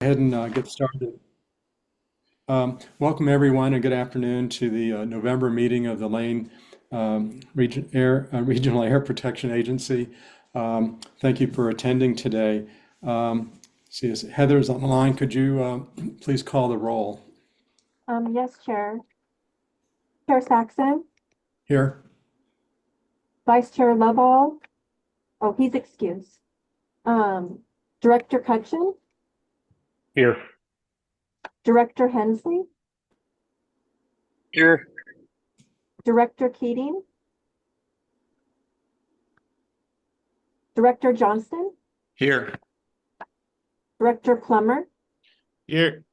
Ahead and get started. Welcome everyone and good afternoon to the November meeting of the Lane Regional Air Protection Agency. Thank you for attending today. See, as Heather's on the line, could you please call the roll? Yes, Chair. Chair Saxon, Here. Vice Chair Lovall. Oh, he's excused. Director Cutchin, Here. Director Hensley, Here. Director Keating, Director Johnston, Here. Director Plummer, Here.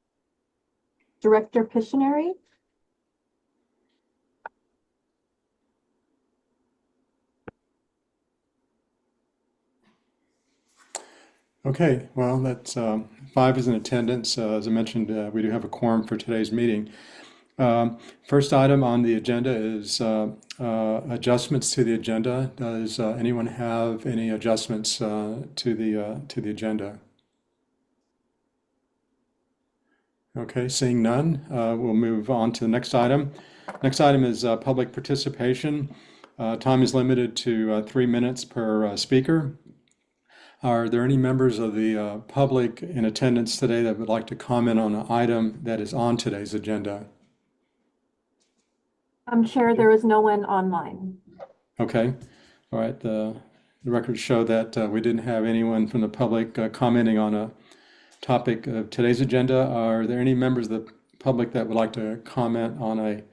Director Pictionary, Okay, well, that's five is in attendance. As I mentioned, we do have a quorum for today's meeting. First item on the agenda is adjustments to the agenda. Does anyone have any adjustments to the agenda? Okay, seeing none, we'll move on to the next item. Next item is public participation. Time is limited to 3 minutes per speaker. Are there any members of the public in attendance today that would like to comment on an item that is on today's agenda? Chair, there is no one online. Okay, all right. The records show that we didn't have anyone from the public commenting on a topic of today's agenda. Are there any members of the public that would like to comment on a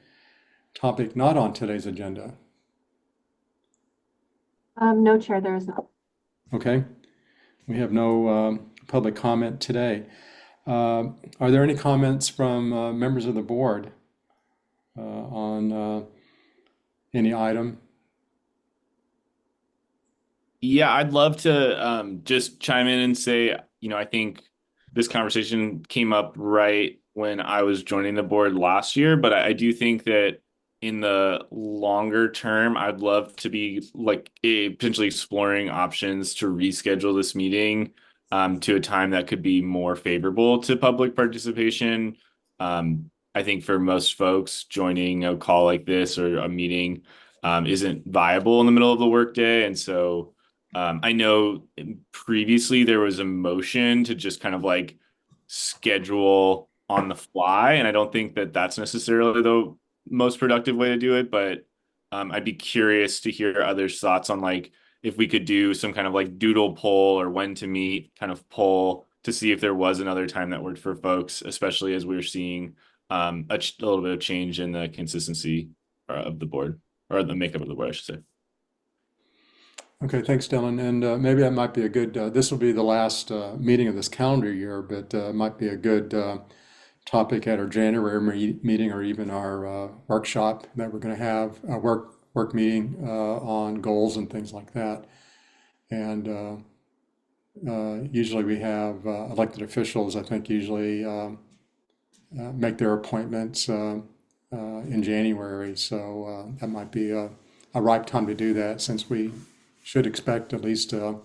topic not on today's agenda? No, Chair, there is not. Okay, we have no public comment today. Are there any comments from members of the board on any item? Yeah, I'd love to just chime in and say, I think this conversation came up right when I was joining the board last year, but I do think that in the longer term, I'd love to be potentially exploring options to reschedule this meeting to a time that could be more favorable to public participation. I think for most folks, joining a call like this or a meeting isn't viable in the middle of the workday. And so I know previously there was a motion to just kind of schedule on the fly. And I don't think that that's necessarily the most productive way to do it. But I'd be curious to hear others' thoughts on if we could do some kind of doodle poll or when to meet kind of poll to see if there was another time that worked for folks, especially as we're seeing a little bit of change in the consistency of the board or the makeup of the board, I should say. Okay, thanks, Dylan. And maybe that might be a good, this will be the last meeting of this calendar year, but it might be a good topic at our January meeting or even our workshop that we're going to have, a work meeting on goals and things like that. And usually we have elected officials, I think, usually make their appointments in January. So that might be a ripe time to do that since we should expect at least a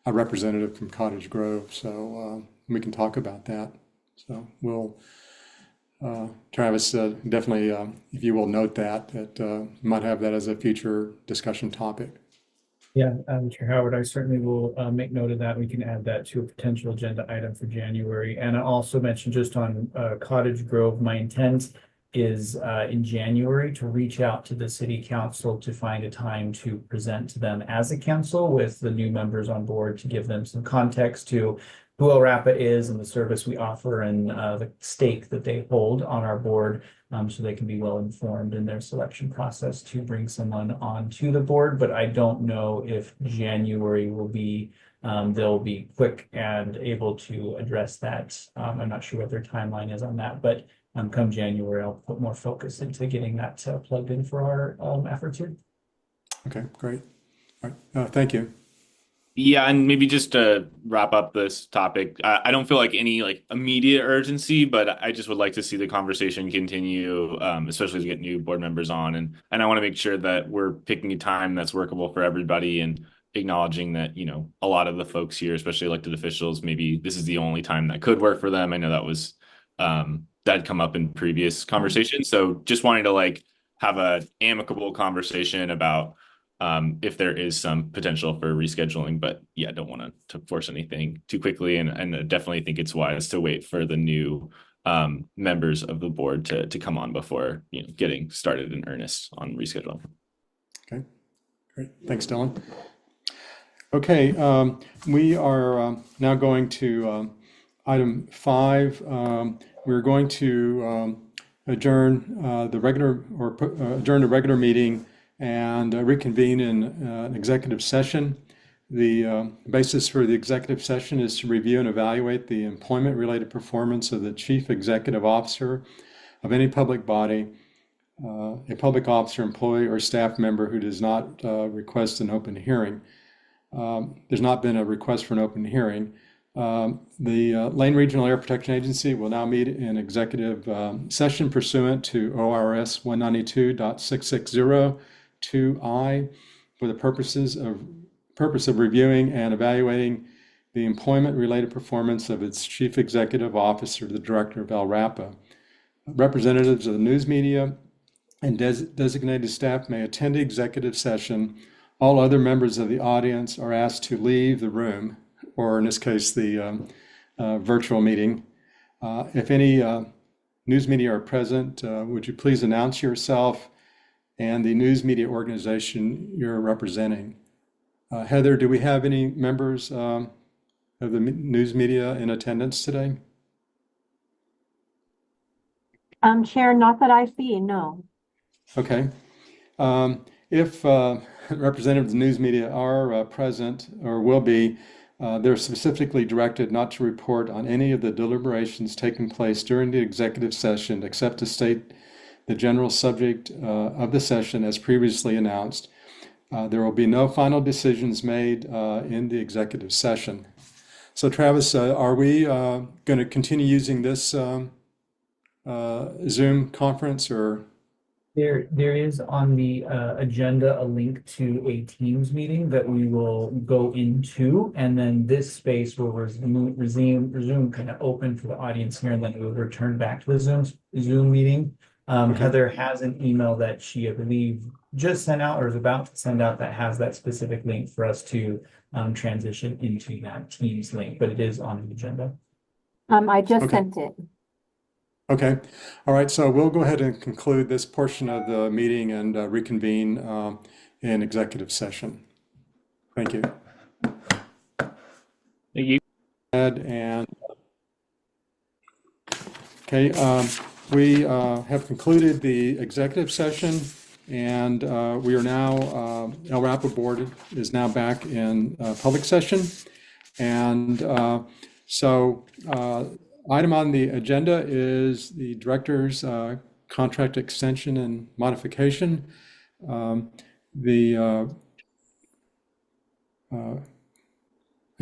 representative from Cottage Grove. So we can talk about that. So we'll, Travis, definitely, if you will note that you might have that as a future discussion topic. Yeah, Chair Howard, I certainly will make note of that. We can add that to a potential agenda item for January. And I also mentioned just on Cottage Grove, my intent is in January to reach out to the city council to find a time to present to them as a council with the new members on board to give them some context to who RAPA is and the service we offer and the stake that they hold on our board so they can be well informed in their selection process to bring someone onto the board. But I don't know if January will be, they'll be quick and able to address that. I'm not sure what their timeline is on that, but come January, I'll put more focus into getting that plugged in for our efforts here. Okay, great. All right, thank you. Yeah, and maybe just to wrap up this topic, I don't feel any immediate urgency, but I just would like to see the conversation continue, especially as we get new board members on, and I want to make sure that we're picking a time that's workable for everybody. And acknowledging that, a lot of the folks here, especially elected officials, maybe this is the only time that could work for them. I know that was that come up in previous conversations. So just wanting to like have a amicable conversation about if there is some potential for rescheduling, but yeah, don't want to force anything too quickly. And I definitely think it's wise to wait for the new members of the board to come on before, getting started in earnest on rescheduling. Okay, great. Thanks, Dylan. Okay, we are now going to item 5. We're going to adjourn the regular meeting and reconvene in an executive session. The basis for the executive session is to review and evaluate the employment-related performance of the chief executive officer of any public body, a public officer, employee, or staff member who does not request an open hearing. There's not been a request for an open hearing. The Lane Regional Air Protection Agency will now meet in executive session pursuant to ORS 192.660(2)I for the purpose of reviewing and evaluating the employment-related performance of its chief executive officer, the director of RAPA. Representatives of the news media and designated staff may attend the executive session. All other members of the audience are asked to leave the room, or in this case, the virtual meeting. If any news media are present, would you please announce yourself and the news media organization you're representing? Heather, do we have any members of the news media in attendance today? Chair, not that I see, no. Okay. If representatives of the news media are present or will be, they're specifically directed not to report on any of the deliberations taking place during the executive session, except to state the general subject of the session as previously announced. There will be no final decisions made in the executive session. So Travis, are we going to continue using this Zoom conference, or? There is on the agenda a link to a Teams meeting that we will go into, and then this space will resume kind of open for the audience here, and then we'll return back to the Zoom meeting. Okay. Heather has an email that she, I believe, just sent out or is about to send out that has that specific link for us to transition into that Teams link, but it is on the agenda. I just Okay. sent it. Okay. All right. So we'll go ahead and conclude this portion of the meeting and reconvene in executive session. Thank you. Thank you. Ed, and okay, we have concluded the executive session, and we are now, LRAPA board is now back in public session. And so item on the agenda is the director's contract extension and modification. I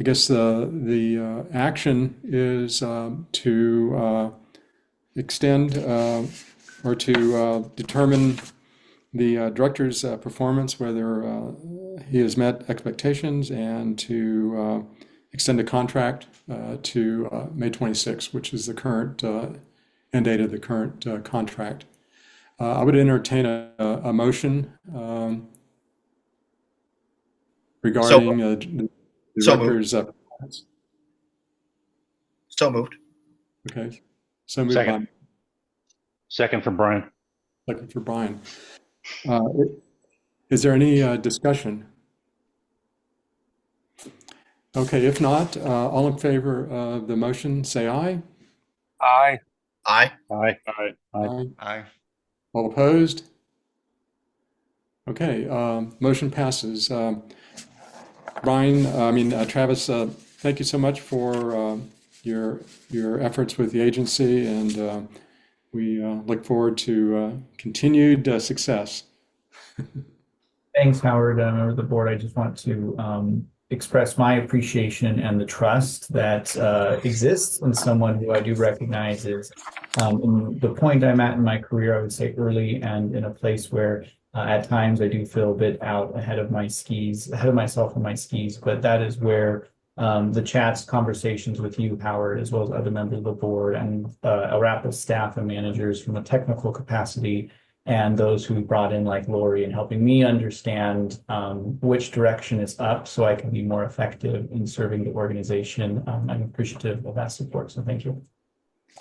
guess the action is to extend or to determine the director's performance, whether he has met expectations, and to extend the contract to May 26, which is the current end date of the current contract. I would entertain a motion regarding the director's performance. So moved. Okay, so moved by Second. Second for Brian. second for Brian. Is there any discussion? Okay, if not, all in favor of the motion, say aye. Aye. Aye. Aye. Aye. Aye. All opposed? Okay, motion passes. Travis, thank you so much for your efforts with the agency, and we look forward to continued success. Thanks, Howard. Members of the board, I just want to express my appreciation and the trust that exists in someone who I do recognize is in the point I'm at in my career, I would say early and in a place where at times I do feel a bit out ahead of my skis, ahead of myself and my skis, but that is where the chats, conversations with you, Howard, as well as other members of the board and RAPA staff and managers from a technical capacity, and those who we brought in like Lori and helping me understand which direction is up so I can be more effective in serving the organization. I'm appreciative of that support, so thank you.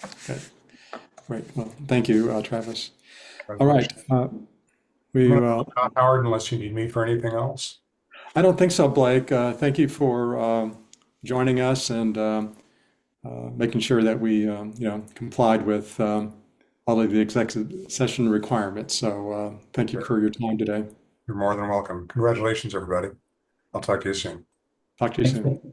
Okay, great. Well, thank you, Travis. All right. We Howard, unless you need me for anything else. I don't think so, Blake. Thank you for joining us and making sure that we complied with all of the executive session requirements. So thank you for your time today. You're more than welcome. Congratulations, everybody. I'll talk to you soon. Talk to you soon.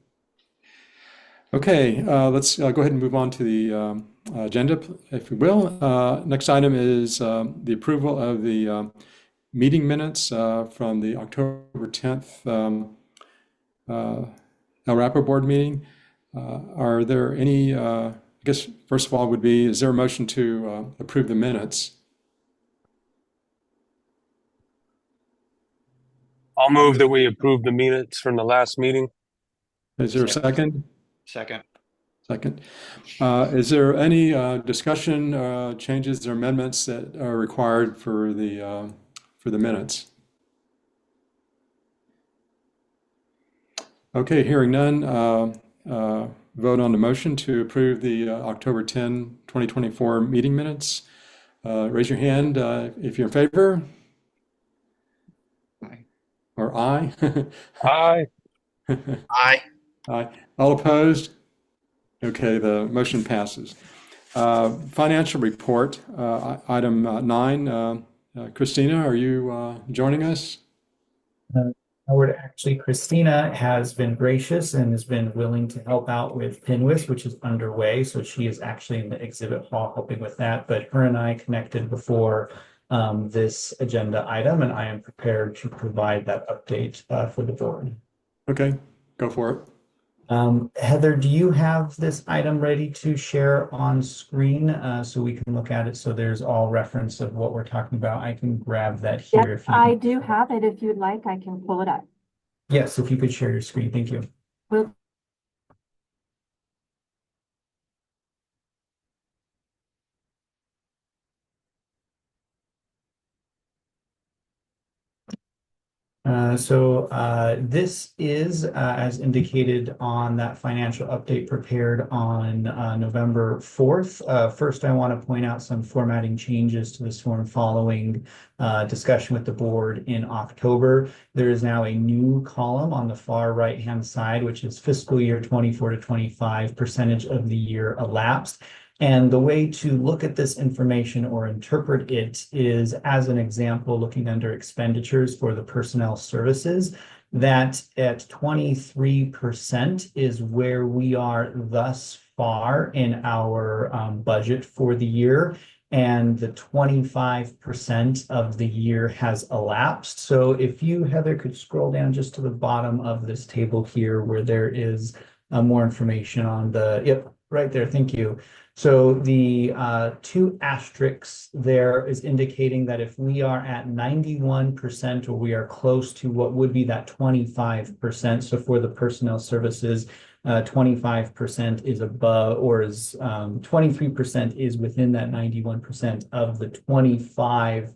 Okay, let's go ahead and move on to the agenda, if we will. Next item is the approval of the meeting minutes from the October 10th RAPA board meeting. Are there any, I guess, first of all would be, is there a motion to approve the minutes? I'll move that we approve the minutes from the last meeting. Is there a second? Second. Second. Is there any discussion, changes or amendments that are required for the minutes? Okay, hearing none, vote on the motion to approve the October 10, 2024 meeting minutes. Raise your hand if you're in favor. Aye. Or aye. Aye. Aye. Aye. All opposed? Okay, the motion passes. Financial report, item 9. Christina, are you joining us? Howard, actually, Christina has been gracious and has been willing to help out with Pinwis, which is underway. So she is actually in the exhibit hall helping with that. But her and I connected before this agenda item, and I am prepared to provide that update for the board. Okay, go for it. Heather, do you have this item ready to share on screen so we can look at it? So there's all reference of what we're talking about. I can grab that here. Yep, If you I do have it. If you'd like, I can pull it up. Yes, if you could share your screen. Thank you. Will This is, as indicated on that financial update prepared on November 4th. First, I want to point out some formatting changes to this form following discussion with the board in October. There is now a new column on the far right-hand side, which is fiscal year 24 to 25, percentage of the year elapsed. And the way to look at this information or interpret it is, as an example, looking under expenditures for the personnel services, that at 23% is where we are thus far in our budget for the year. And the 25% of the year has elapsed. So if you, Heather, could scroll down just to the bottom of this table here where there is more information on the, yep, right there, thank you. So the 2 asterisks there is indicating that if we are at 91% or we are close to what would be that 25%, so for the personnel services, 25% is above, or is 23% is within that 91% of the 25%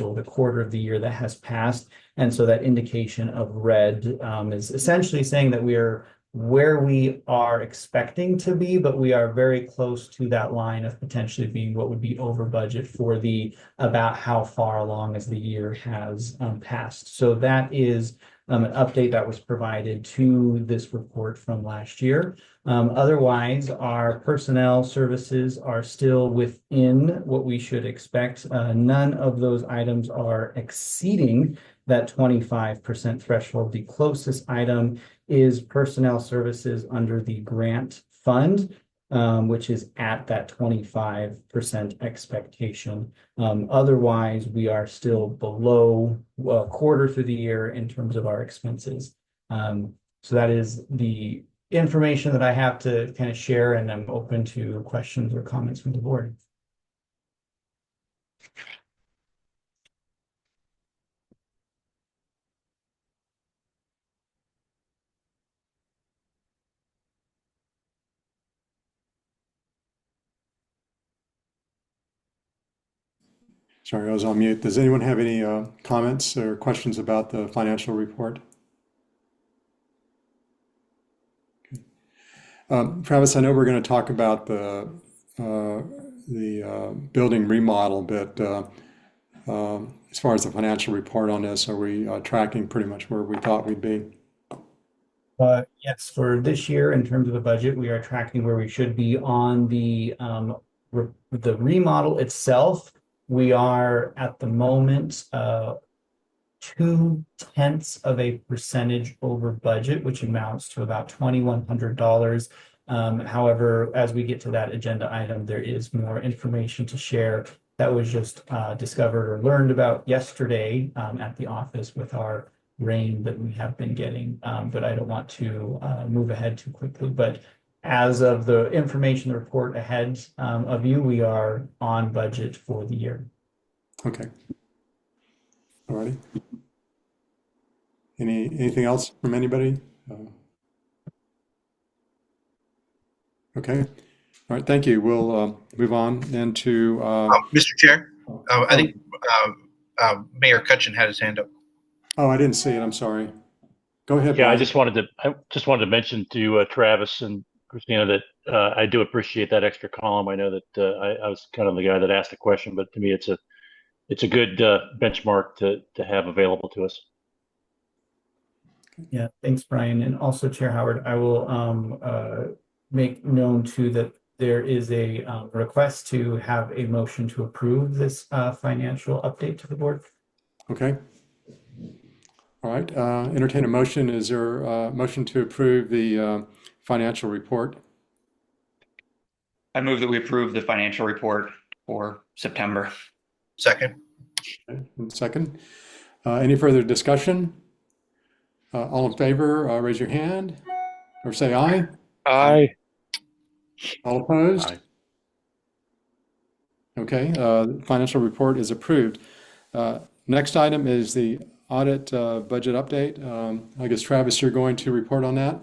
or the quarter of the year that has passed. And so that indication of red is essentially saying that we are where we are expecting to be, but we are very close to that line of potentially being what would be over budget for the about how far along as the year has passed. So that is an update that was provided to this report from last year. Otherwise, our personnel services are still within what we should expect. None of those items are exceeding that 25% threshold. The closest item is personnel services under the grant fund, which is at that 25% expectation. Otherwise, we are still below a quarter through the year in terms of our expenses. So that is the information that I have to kind of share, and I'm open to questions or comments from the board. Sorry, I was on mute. Does anyone have any comments or questions about the financial report? Travis, I know we're going to talk about the building remodel, but as far as the financial report on this, are we tracking pretty much where we thought we'd be? Yes, for this year, in terms of the budget, we are tracking where we should be on the remodel itself. We are at the moment 0.2% over budget, which amounts to about $2,100. However, as we get to that agenda item, there is more information to share that was just discovered or learned about yesterday at the office with our rain that we have been getting. But I don't want to move ahead too quickly. But as of the information report ahead of you, we are on budget for the year. Okay. All righty. Anything else from anybody? Okay. All right. Thank you. We'll move on then to. Mr. Chair, I think Mayor Cutchin had his hand up. Oh, I didn't see it. I'm sorry. Go ahead, Yeah, I Brian. just wanted to mention to Travis and Christina that I do appreciate that extra column. I know that I was kind of the guy that asked the question, but to me, it's a good benchmark to have available to us. Yeah, thanks, Brian. And also, Chair Howard, I will make known too that there is a request to have a motion to approve this financial update to the board. Okay. All right. Entertain a motion. Is there a motion to approve the financial report? I move that we approve the financial report for September. Second. Okay. And second. Any further discussion? All in favor, raise your hand or say aye. Aye. All opposed? Aye. Okay, financial report is approved. Next item is the audit budget update. I guess Travis, you're going to report on that?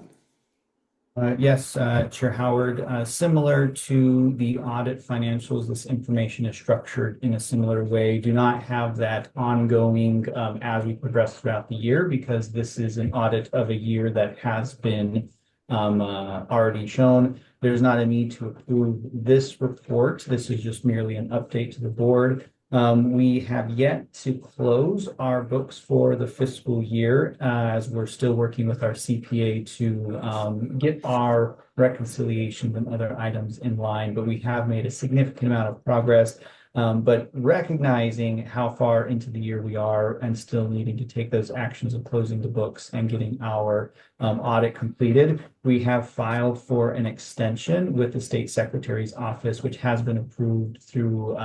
Yes, Chair Howard, similar to the audit financials, this information is structured in a similar way. Do not have that ongoing as we progress throughout the year, because this is an audit of a year that has been already shown. There's not a need to approve this report. This is just merely an update to the board. We have yet to close our books for the fiscal year as we're still working with our CPA to get our reconciliations and other items in line, but we have made a significant amount of progress. But recognizing how far into the year we are and still needing to take those actions of closing the books and getting our audit completed, we have filed for an extension with the State Secretary's office, which has been approved through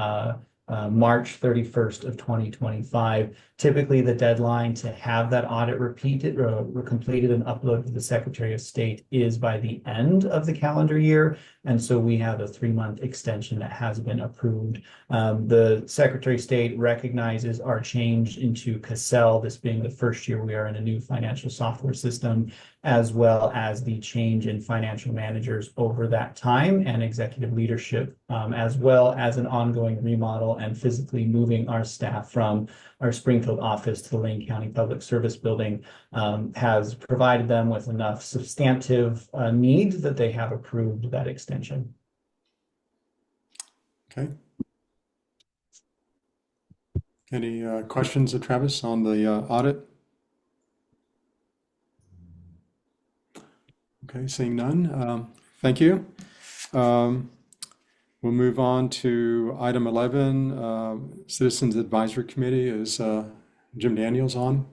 March 31st of 2025. Typically, the deadline to have that audit repeated or completed and uploaded to the Secretary of State is by the end of the calendar year. And so we have a 3-month extension that has been approved. The Secretary of State recognizes our change into Cassell, this being the first year we are in a new financial software system, as well as the change in financial managers over that time and executive leadership, as well as an ongoing remodel and physically moving our staff from our Springfield office to the Lane County Public Service Building, has provided them with enough substantive need that they have approved that extension. Okay. Any questions of Travis on the audit? Okay, seeing none. Thank you. We'll move on to item 11, Citizens Advisory Committee. Is Jim Daniels on?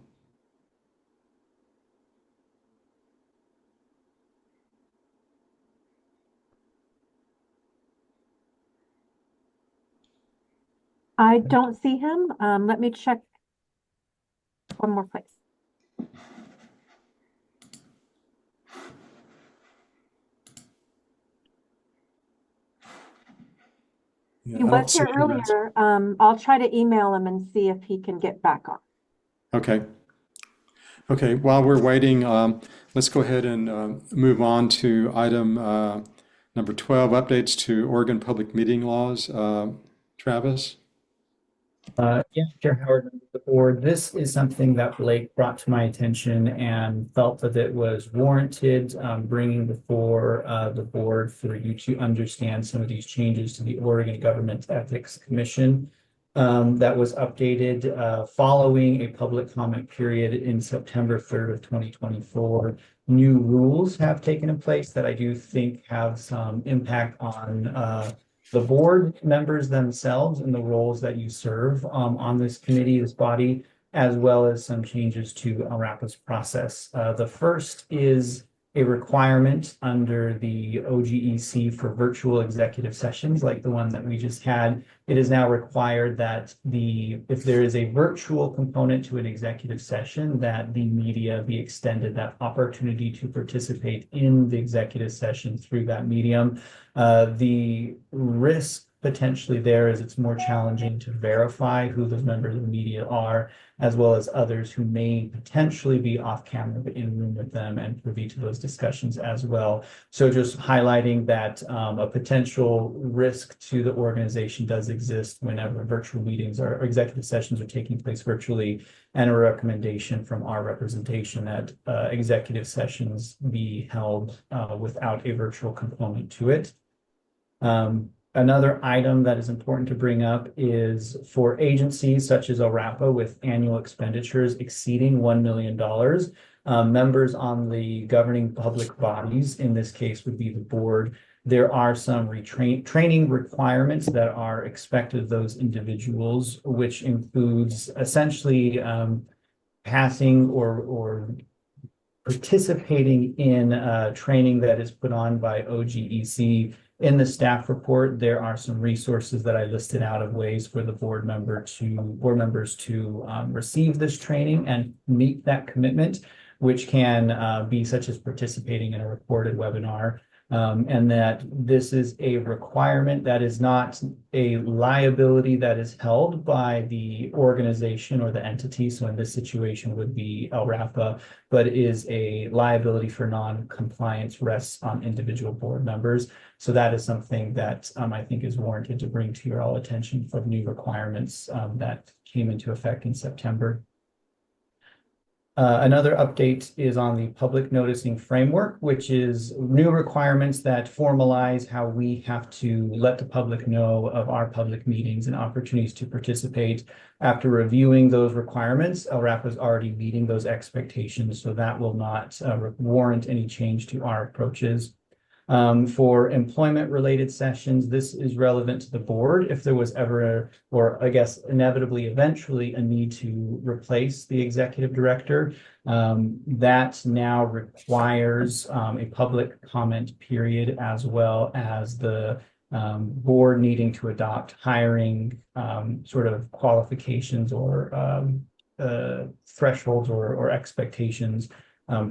I don't see him. Let me check one more place. Yeah, He I don't was see here him as- earlier. I'll try to email him and see if he can get back on. Okay. Okay, while we're waiting, let's go ahead and move on to item number 12, updates to Oregon public meeting laws. Travis? Yeah, Chair Howard, members of the board, this is something that Blake brought to my attention and felt that it was warranted, bringing before the board for you to understand some of these changes to the Oregon Government Ethics Commission that was updated following a public comment period in September 3rd of 2024. New rules have taken place that I do think have some impact on the board members themselves and the roles that you serve on this committee, this body, as well as some changes to RAPA's process. The first is a requirement under the OGEC for virtual executive sessions like the one that we just had. It is now required that if there is a virtual component to an executive session, that the media be extended that opportunity to participate in the executive session through that medium. The risk potentially there is it's more challenging to verify who those members of the media are, as well as others who may potentially be off camera but in room with them and privy to those discussions as well. So just highlighting that a potential risk to the organization does exist whenever virtual meetings or executive sessions are taking place virtually, and a recommendation from our representation that executive sessions be held without a virtual component to it. Another item that is important to bring up is for agencies such as RAPA with annual expenditures exceeding $1 million, members on the governing public bodies, in this case would be the board, there are some training requirements that are expected of those individuals, which includes essentially passing or participating in training that is put on by OGEC. In the staff report, there are some resources that I listed out of ways for the board members to receive this training and meet that commitment, which can be such as participating in a recorded webinar. And that this is a requirement that is not a liability that is held by the organization or the entity. So in this situation would be RAPA, but is a liability for non-compliance rests on individual board members. So that is something that I think is warranted to bring to your all attention for new requirements that came into effect in September. Another update is on the public noticing framework, which is new requirements that formalize how we have to let the public know of our public meetings and opportunities to participate. After reviewing those requirements, LRAP is already meeting those expectations, so that will not warrant any change to our approaches. For employment-related sessions, this is relevant to the board if there was ever, or I guess inevitably, eventually, a need to replace the executive director. That now requires a public comment period, as well as the board needing to adopt hiring sort of qualifications or thresholds or expectations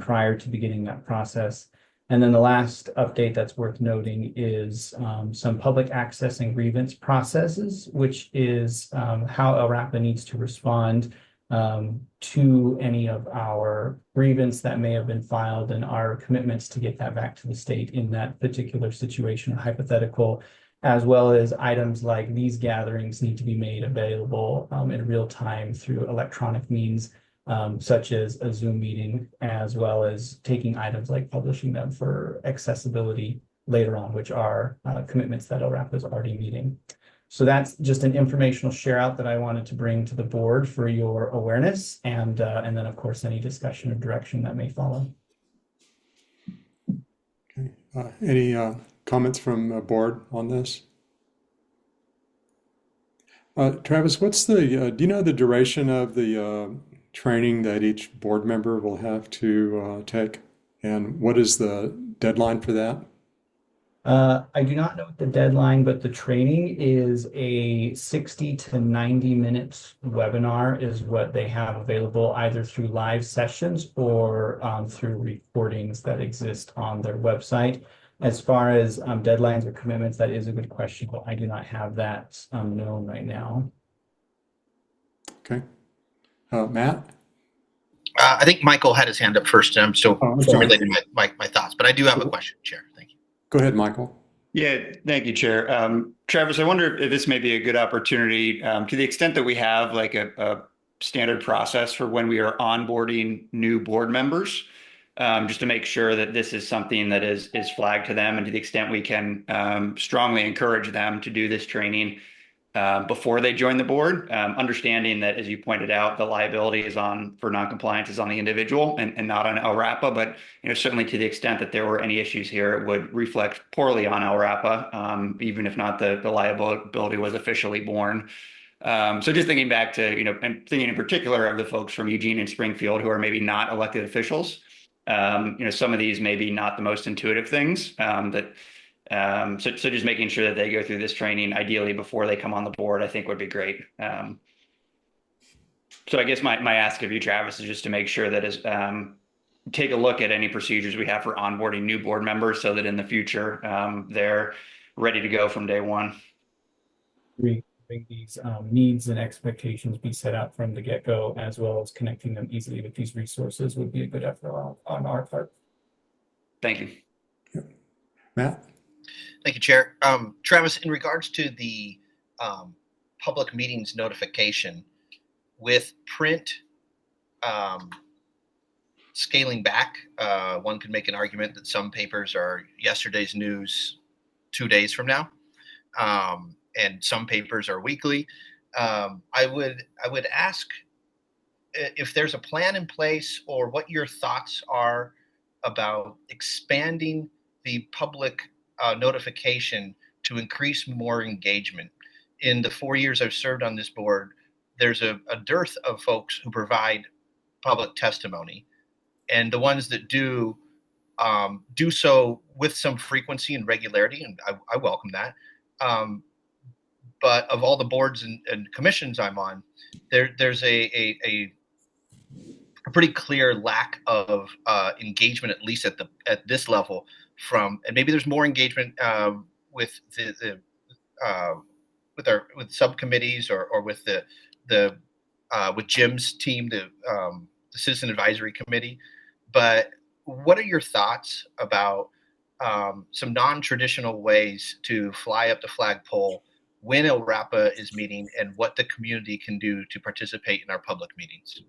prior to beginning that process. And then the last update that's worth noting is some public access and grievance processes, which is how LRAPA needs to respond to any of our grievance that may have been filed and our commitments to get that back to the state in that particular situation or hypothetical, as well as items like these gatherings need to be made available in real time through electronic means. Such as a Zoom meeting, as well as taking items like publishing them for accessibility later on, which are commitments that LRAP is already meeting. So that's just an informational share out that I wanted to bring to the board for your awareness, and then of course any discussion or direction that may follow. Okay. Any comments from the board on this? Travis, what's the, do you know the duration of the training that each board member will have to take? And what is the deadline for that? I do not know the deadline, but the training is a 60 to 90 minutes webinar is what they have available either through live sessions or through recordings that exist on their website. As far as deadlines or commitments, that is a good question, but I do not have that known right now. Okay. Matt? I think Michael had his hand up first, and I'm still Oh, I'm sorry. formulating my thoughts, but I do have a question, Chair. Thank you. Go ahead, Michael. Yeah, thank you, Chair. Travis, I wonder if this may be a good opportunity to the extent that we have like a standard process for when we are onboarding new board members, just to make sure that this is something that is flagged to them, and to the extent we can strongly encourage them to do this training before they join the board, understanding that, as you pointed out, the liability is for noncompliance is on the individual and not on RAPA. But certainly to the extent that there were any issues here, it would reflect poorly on RAPA, even if not the liability was officially borne. So just thinking back to, and thinking in particular of the folks from Eugene and Springfield who are maybe not elected officials. Some of these may be not the most intuitive things so just making sure that they go through this training ideally before they come on the board, I think would be great. So I guess my ask of you, Travis, is just to make sure that take a look at any procedures we have for onboarding new board members so that in the future they're ready to go from day one. These needs and expectations be set out from the get-go, as well as connecting them easily with these resources would be a good effort on our part. Thank you. Matt? Thank you, Chair. Travis, in regards to the public meetings notification, with print scaling back, one could make an argument that some papers are yesterday's news 2 days from now, and some papers are weekly. I would ask if there's a plan in place, or what your thoughts are about expanding the public notification to increase more engagement. In the 4 years I've served on this board, there's a dearth of folks who provide public testimony, and the ones that do so with some frequency and regularity, and I welcome that. But of all the boards and commissions I'm on, there's a pretty clear lack of engagement, at least at this level, and maybe there's more engagement with with subcommittees or with with Jim's team, the Citizen Advisory Committee. But what are your thoughts about some non-traditional ways to fly up the flagpole when RAPA is meeting, and what the community can do to participate in our public meetings?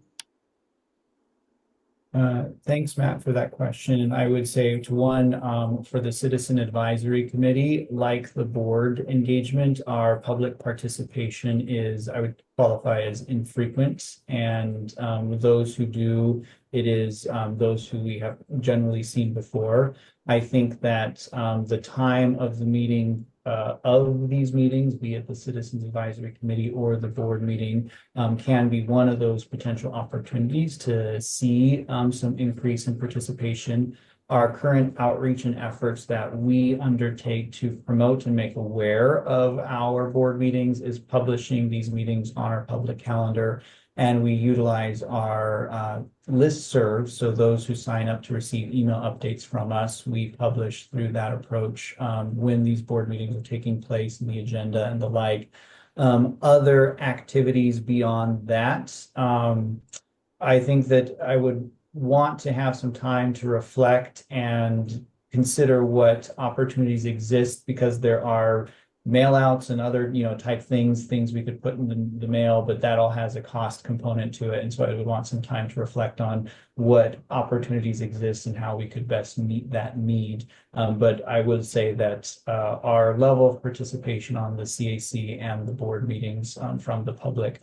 Thanks, Matt, for that question. And I would say, for the Citizen Advisory Committee, like the board engagement, our public participation is, I would qualify as infrequent. And those who do, it is those who we have generally seen before. I think that the time of the meeting, of these meetings, be it the Citizens Advisory Committee or the board meeting, can be one of those potential opportunities to see some increase in participation. Our current outreach and efforts that we undertake to promote and make aware of our board meetings is publishing these meetings on our public calendar. And we utilize our listserv. So those who sign up to receive email updates from us, we publish through that approach when these board meetings are taking place, and the agenda and the like. Other activities beyond that, I think that I would want to have some time to reflect and consider what opportunities exist, because there are mail outs and other, type things we could put in the mail, but that all has a cost component to it. And so I would want some time to reflect on what opportunities exist and how we could best meet that need. But I would say that our level of participation on the CAC and the board meetings from the public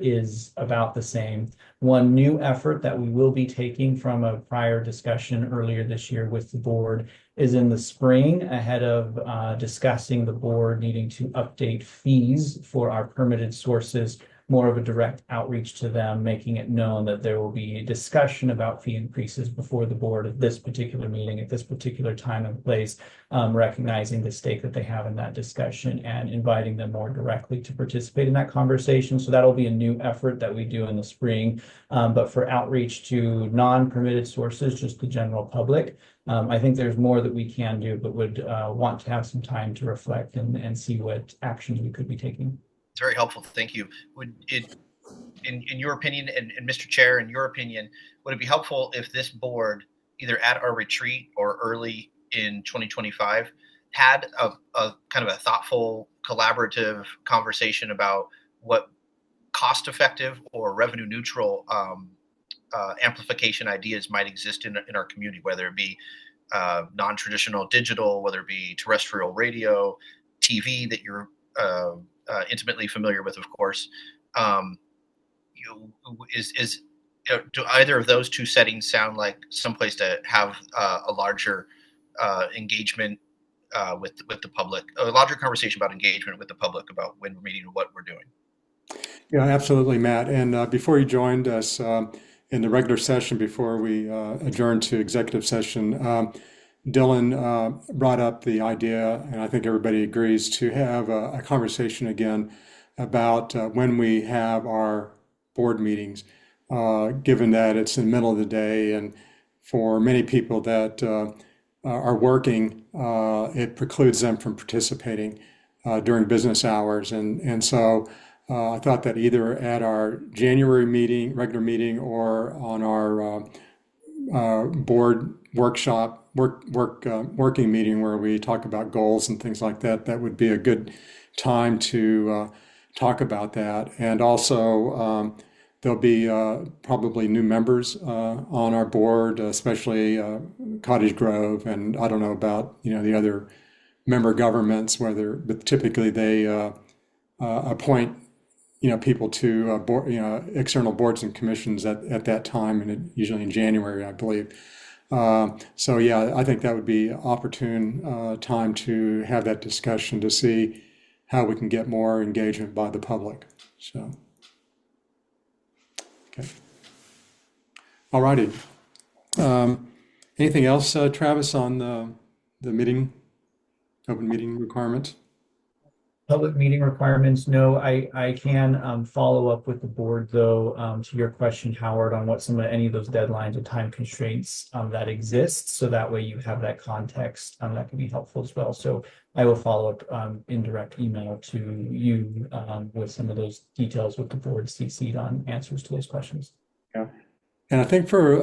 is about the same. One new effort that we will be taking from a prior discussion earlier this year with the board is in the spring, ahead of discussing the board needing to update fees for our permitted sources. more of a direct outreach to them, making it known that there will be a discussion about fee increases before the board at this particular meeting, at this particular time and place, recognizing the stake that they have in that discussion and inviting them more directly to participate in that conversation. So that'll be a new effort that we do in the spring. But for outreach to non-permitted sources, just the general public, I think there's more that we can do, but would want to have some time to reflect and see what actions we could be taking. It's very helpful. Thank you. Would it, in your opinion, and Mr. Chair, in your opinion, would it be helpful if this board, either at our retreat or early in 2025, had a kind of a thoughtful, collaborative conversation about what cost-effective or revenue-neutral amplification ideas might exist in our community, whether it be non-traditional digital, whether it be terrestrial radio, TV that you're intimately familiar with, of course. Do either of those two settings sound like someplace to have a larger engagement with the public, a larger conversation about engagement with the public about when we're meeting and what we're doing? Yeah, absolutely, Matt. And before you joined us in the regular session, before we adjourned to executive session, Dylan brought up the idea, and I think everybody agrees, to have a conversation again about when we have our board meetings, given that it's in the middle of the day, and for many people that are working, it precludes them from participating during business hours. And so I thought that either at our January meeting, regular meeting, or on our board working meeting where we talk about goals and things like that, that would be a good time to talk about that. And also, there'll be probably new members on our board, especially Cottage Grove, and I don't know about the other member governments, but typically they appoint people to board, external boards and commissions at that time, and usually in January, I believe. So yeah, I think that would be opportune time to have that discussion to see how we can get more engagement by the public. So, okay. All righty. Anything else, Travis, on the open meeting requirements? Public meeting requirements, no. I can follow up with the board, though, to your question, Howard, on what any of those deadlines or time constraints that exist. So that way you have that context that can be helpful as well. So I will follow up in direct email to you with some of those details with the board CC'd on answers to those questions. Yeah. And I think for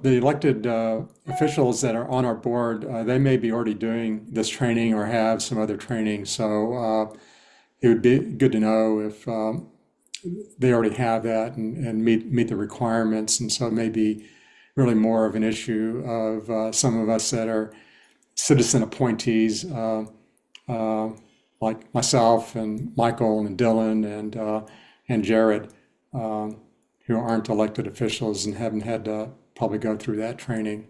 the elected officials that are on our board, they may be already doing this training or have some other training. So it would be good to know if they already have that and meet the requirements. And so it may be really more of an issue of some of us that are citizen appointees, like myself and Michael and Dylan and Jared, who aren't elected officials and haven't had to probably go through that training.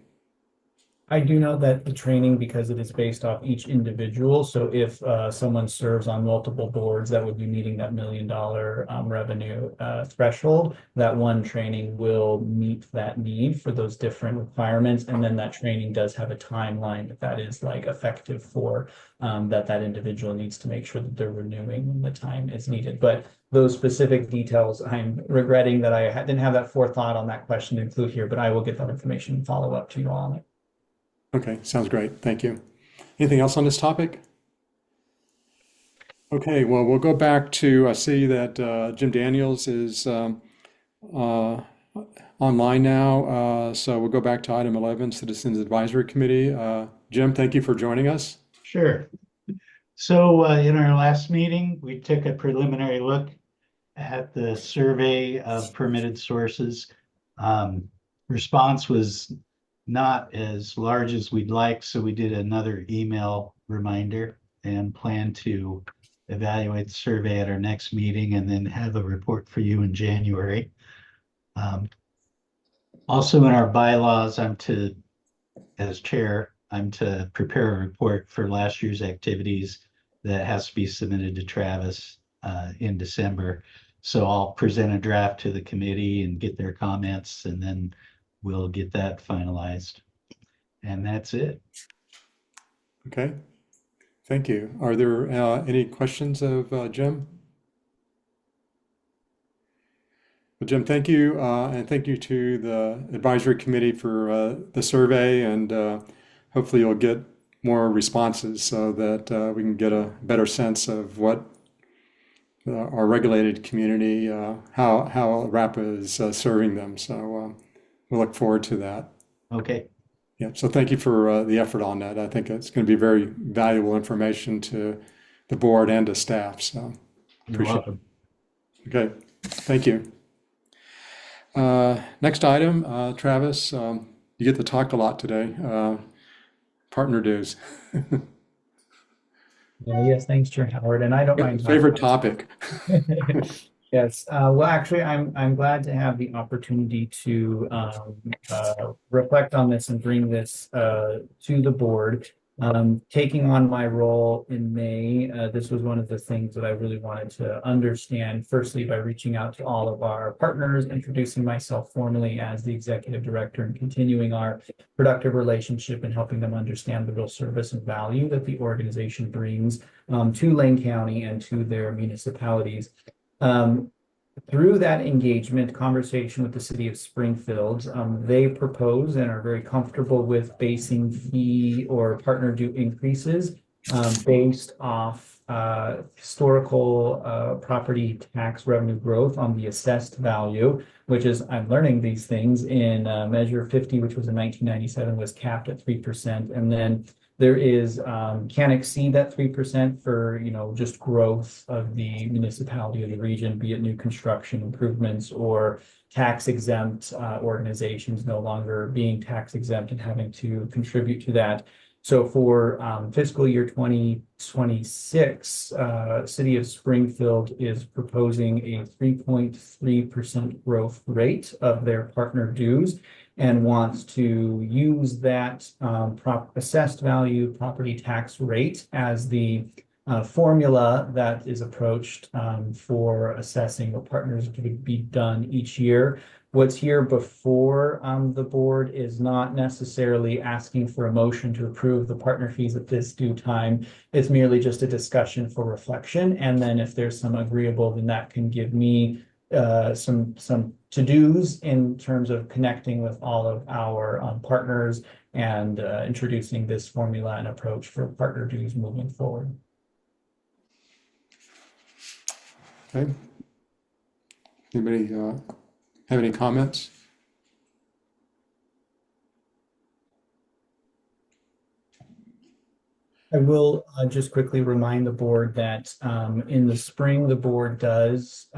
I do know that the training, because it is based off each individual, so if someone serves on multiple boards that would be meeting that $1 million revenue threshold, that one training will meet that need for those different requirements. And then that training does have a timeline that is like effective for that individual needs to make sure that they're renewing when the time is needed. But those specific details, I'm regretting that I didn't have that forethought on that question to include here, but I will get that information and follow up to you all on it. Okay, sounds great. Thank you. Anything else on this topic? Okay, well, we'll go back to, I see that Jim Daniels is online now. So we'll go back to item 11, Citizens Advisory Committee. Jim, thank you for joining us. Sure. So in our last meeting, we took a preliminary look at the survey of permitted sources. Response was not as large as we'd like, so we did another email reminder and plan to evaluate the survey at our next meeting and then have a report for you in January. Also in our bylaws, as chair, I'm to prepare a report for last year's activities that has to be submitted to Travis in December. So I'll present a draft to the committee and get their comments, and then we'll get that finalized. And that's it. Okay, thank you. Are there any questions of Jim? Well, Jim, thank you, and thank you to the advisory committee for the survey, and hopefully you'll get more responses so that we can get a better sense of what our regulated community, how RAPA is serving them. So we look forward to that. Okay. Yeah, so thank you for the effort on that. I think it's going to be very valuable information to the board and to staff. So You're appreciate welcome. it. Okay, thank you. Next item, Travis, you get to talk a lot today. Partner dues. Yes, thanks, Chair Howard, and I don't mind. Favorite topic. Yes, well, actually, I'm glad to have the opportunity to reflect on this and bring this to the board. Taking on my role in May, this was one of the things that I really wanted to understand, firstly, by reaching out to all of our partners, introducing myself formally as the executive director, and continuing our productive relationship and helping them understand the real service and value that the organization brings to Lane County and to their municipalities. Through that engagement conversation with the city of Springfield, they propose and are very comfortable with basing fee or partner due increases based off historical property tax revenue growth on the assessed value, which is, I'm learning these things in Measure 50, which was in 1997, was capped at 3%. And then there is can exceed that 3% for, just growth of the municipality or the region, be it new construction improvements or tax exempt organizations no longer being tax exempt and having to contribute to that. So for fiscal year 2026, City of Springfield is proposing a 3.3% growth rate of their partner dues, and wants to use that assessed value property tax rate as the formula that is approached for assessing what partners could be done each year. What's here before the board is not necessarily asking for a motion to approve the partner fees at this due time. It's merely just a discussion for reflection. And then if there's some agreeable, then that can give me some to-dos in terms of connecting with all of our partners and introducing this formula and approach for partner dues moving forward. Okay. Anybody have any comments? I will just quickly remind the board that in the spring, the board does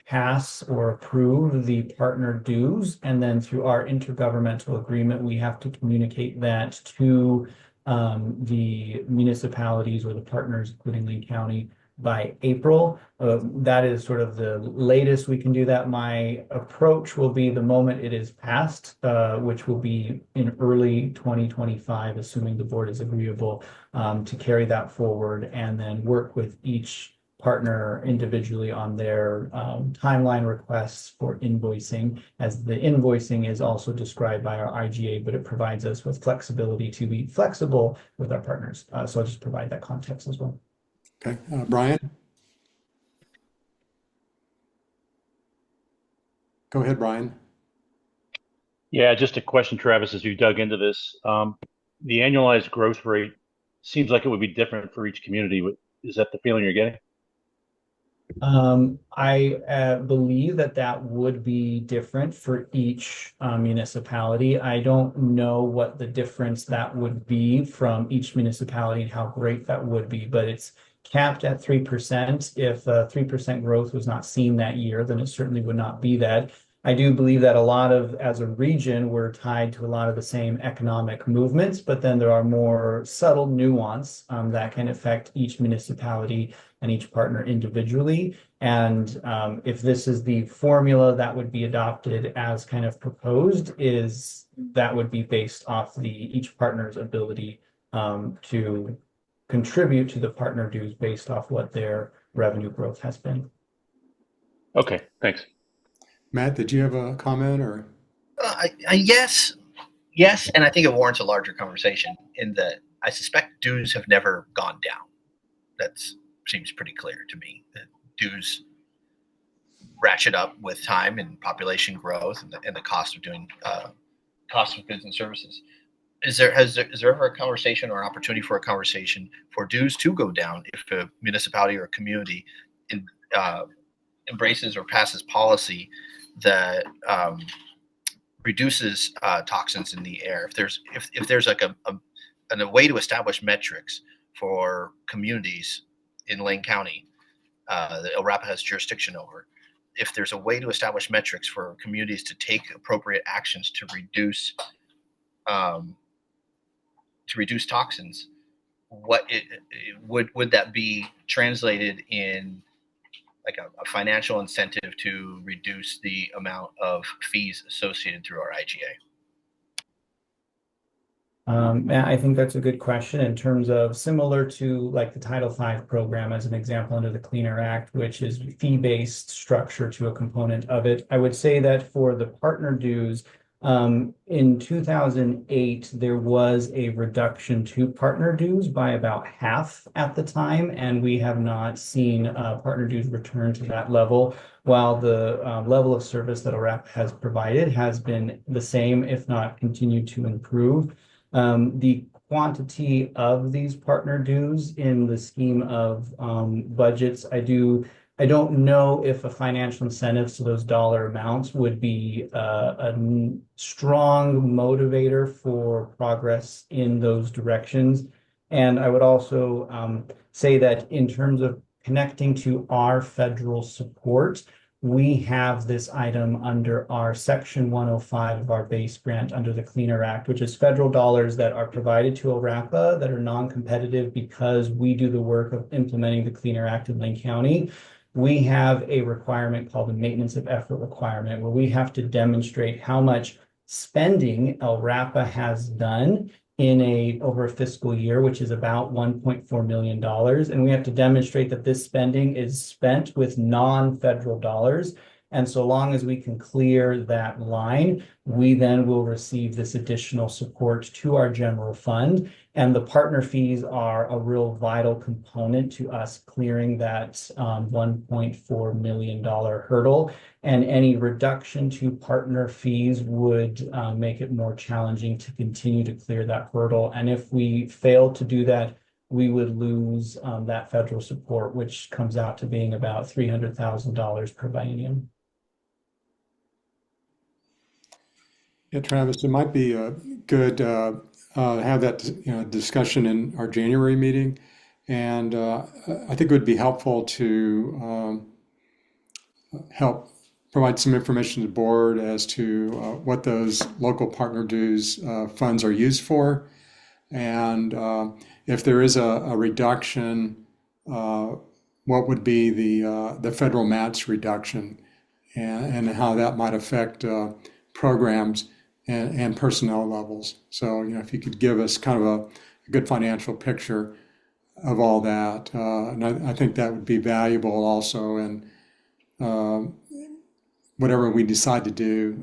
pass or approve the partner dues, and then through our intergovernmental agreement, we have to communicate that to the municipalities or the partners, including Lane County, by April. That is sort of the latest we can do that. My approach will be the moment it is passed, which will be in early 2025, assuming the board is agreeable to carry that forward, and then work with each partner individually on their timeline requests for invoicing, as the invoicing is also described by our IGA, but it provides us with flexibility to be flexible with our partners. So I'll just provide that context as well. Okay, Brian? Go ahead, Brian. Yeah, just a question, Travis, as you dug into this. The annualized growth rate seems like it would be different for each community. Is that the feeling you're getting? I believe that would be different for each municipality. I don't know what the difference that would be from each municipality and how great that would be, but it's capped at 3%. If 3% growth was not seen that year, then it certainly would not be that. I do believe that as a region, we're tied to a lot of the same economic movements, but then there are more subtle nuance that can affect each municipality and each partner individually. And if this is the formula that would be adopted as kind of proposed, that would be based off each partner's ability to contribute to the partner dues based off what their revenue growth has been. Okay, thanks. Matt, did you have a comment or? Yes, and I think it warrants a larger conversation in that I suspect dues have never gone down. That seems pretty clear to me. That dues ratchet up with time and population growth and the cost of doing cost of goods and services. Is there ever a conversation or an opportunity for a conversation for dues to go down if a municipality or a community embraces or passes policy that reduces toxins in the air? If there's like a way to establish metrics for communities in Lane County that RAPA has jurisdiction over, if there's a way to establish metrics for communities to take appropriate actions to reduce toxins, would that be translated in like a financial incentive to reduce the amount of fees associated through our IGA? I think that's a good question in terms of similar to like the Title V program as an example under the Clean Air Act, which is fee-based structure to a component of it. I would say that for the partner dues, in 2008, there was a reduction to partner dues by about half at the time, and we have not seen partner dues return to that level, while the level of service that RAPA has provided has been the same, if not continued to improve. The quantity of these partner dues in the scheme of budgets, I don't know if a financial incentive to those dollar amounts would be a strong motivator for progress in those directions. And I would also say that in terms of connecting to our federal support, we have this item under our Section 105 of our base grant under the Clean Air Act, which is federal dollars that are provided to RAPA that are non-competitive because we do the work of implementing the Clean Air Act in Lane County. We have a requirement called the maintenance of effort requirement, where we have to demonstrate how much spending RAPA has done over a fiscal year, which is about $1.4 million. And we have to demonstrate that this spending is spent with non-federal dollars. And so long as we can clear that line, we then will receive this additional support to our general fund. And the partner fees are a real vital component to us clearing that $1.4 million hurdle. And any reduction to partner fees would make it more challenging to continue to clear that hurdle. And if we fail to do that, we would lose that federal support, which comes out to being about $300,000 per biennium. Yeah, Travis, it might be good have that discussion in our January meeting, and I think it would be helpful to help provide some information to the board as to what those local partner dues funds are used for, and if there is a reduction, what would be the federal match reduction, and how that might affect programs and personnel levels. So, if you could give us kind of a good financial picture of all that, and I think that would be valuable also in whatever we decide to do,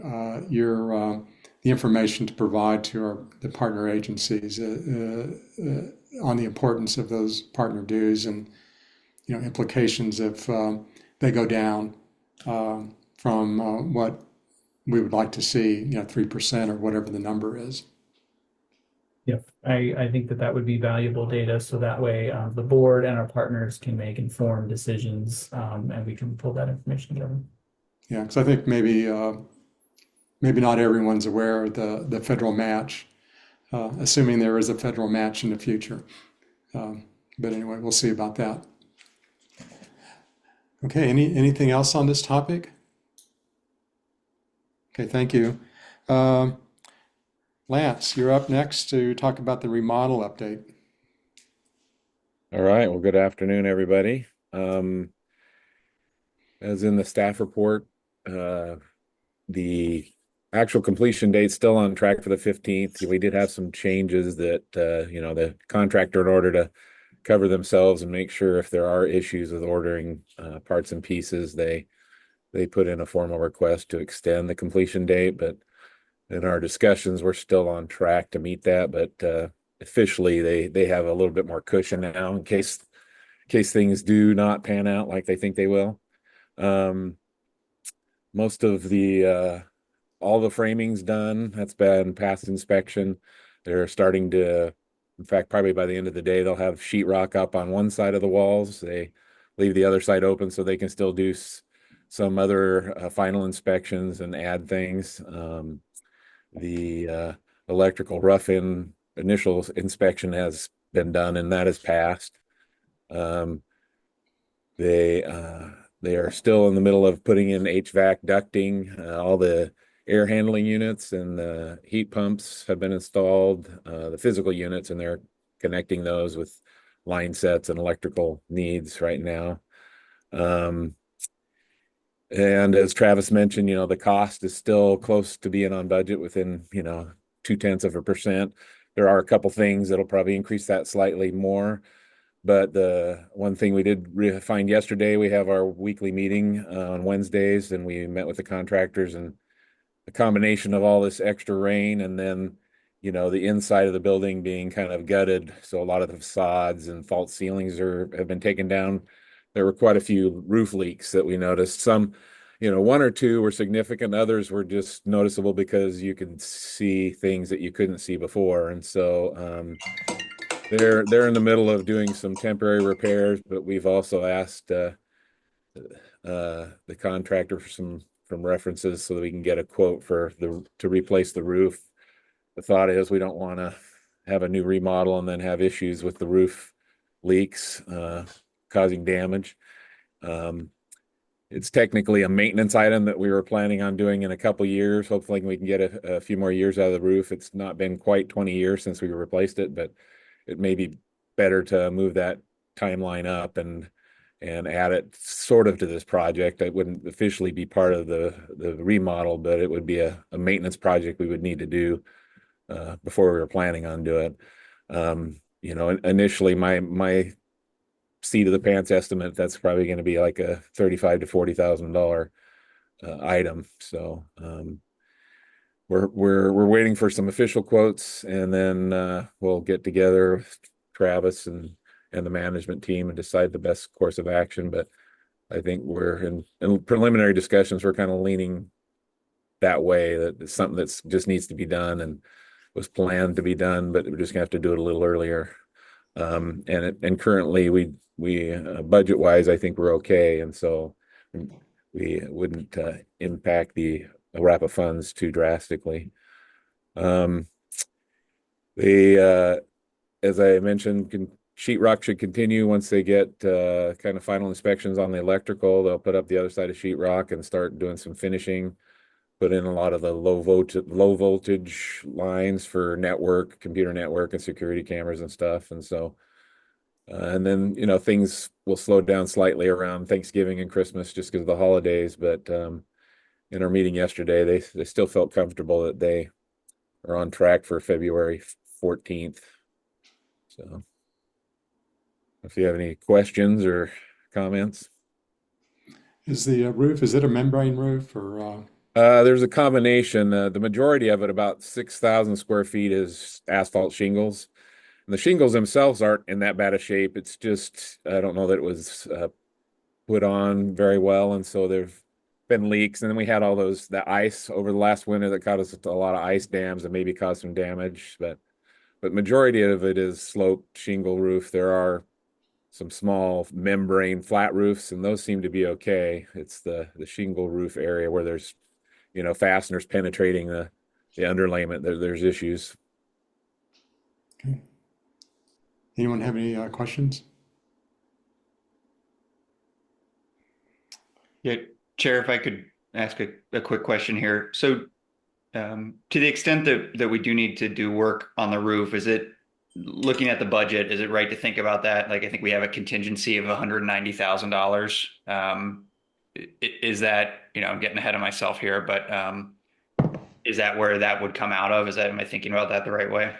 the information to provide to the partner agencies on the importance of those partner dues and implications if they go down from what we would like to see, 3% or whatever the number is. Yep, I think that would be valuable data, so that way the board and our partners can make informed decisions, and we can pull that information together. Yeah, because I think maybe not everyone's aware of the federal match, assuming there is a federal match in the future. But anyway, we'll see about that. Okay, anything else on this topic? Okay, thank you. Lance, you're up next to talk about the remodel update. All right. Well, good afternoon, everybody. As in the staff report, the actual completion date's still on track for the 15th. We did have some changes that, the contractor, in order to cover themselves and make sure if there are issues with ordering parts and pieces, they they put in a formal request to extend the completion date, but in our discussions, we're still on track to meet that. But officially, they have a little bit more cushion now in case things do not pan out like they think they will. Most of the all the framing's done. That's been past inspection. They're starting to, in fact, probably by the end of the day, they'll have sheetrock up on one side of the walls. They leave the other side open so they can still do some other final inspections and add things. The electrical rough-in initial inspection has been done, and that has passed. Um, they are still in the middle of putting in HVAC ducting. All the air handling units and the heat pumps have been installed, the physical units, and they're connecting those with line sets and electrical needs right now. And as Travis mentioned, the cost is still close to being on budget within, 0.2%. There are a couple things that'll probably increase that slightly more. But the one thing we did find yesterday, we have our weekly meeting on Wednesdays, and we met with the contractors, and the combination of all this extra rain and then, the inside of the building being kind of gutted. So a lot of the facades and false ceilings have been taken down. There were quite a few roof leaks that we noticed. Some, one or two were significant. Others were just noticeable because you could see things that you couldn't see before. And so, they're in the middle of doing some temporary repairs, but we've also asked the contractor for some references so that we can get a quote to replace the roof. The thought is we don't want to have a new remodel and then have issues with the roof leaks causing damage. It's technically a maintenance item that we were planning on doing in a couple years. Hopefully we can get a few more years out of the roof. It's not been quite 20 years since we replaced it, but it may be better to move that timeline up and add it sort of to this project. It wouldn't officially be part of the remodel, but it would be a maintenance project we would need to do before we were planning on doing it. Initially my seat of the pants estimate, that's probably going to be like a $35,000 to $40,000 item. So we're waiting for some official quotes, and then we'll get together with Travis and the management team and decide the best course of action. But I think we're in preliminary discussions. We're kind of leaning that way, that it's something that's just needs to be done and was planned to be done, but we're just gonna have to do it a little earlier. And currently we budget wise, I think we're okay, and so we wouldn't impact the RAPA funds too drastically. As I mentioned, sheetrock should continue once they get kind of final inspections on the electrical. They'll put up the other side of sheetrock and start doing some finishing, put in a lot of the low voltage lines for computer network and security cameras and stuff. And so, and then, things will slow down slightly around Thanksgiving and Christmas just because of the holidays. But in our meeting yesterday, they still felt comfortable that they are on track for February 14th. So if you have any questions or comments. Is the roof, is it a membrane roof or? There's a combination. The majority of it, about 6,000 square feet, is asphalt shingles. And the shingles themselves aren't in that bad a shape. It's just, I don't know that it was put on very well. And so there've been leaks. And then we had all the ice over the last winter that caused us a lot of ice dams and maybe caused some damage. But majority of it is sloped shingle roof. There are some small membrane flat roofs, and those seem to be okay. It's the shingle roof area where there's, fasteners penetrating the underlayment. There's issues. Okay. Anyone have any questions? Yeah, Chair, if I could ask a quick question here. So to the extent that we do need to do work on the roof, is it, looking at the budget, is it right to think about that? Like, I think we have a contingency of $190,000. Is that, I'm getting ahead of myself here, but is that where that would come out of? Am I thinking about that the right way?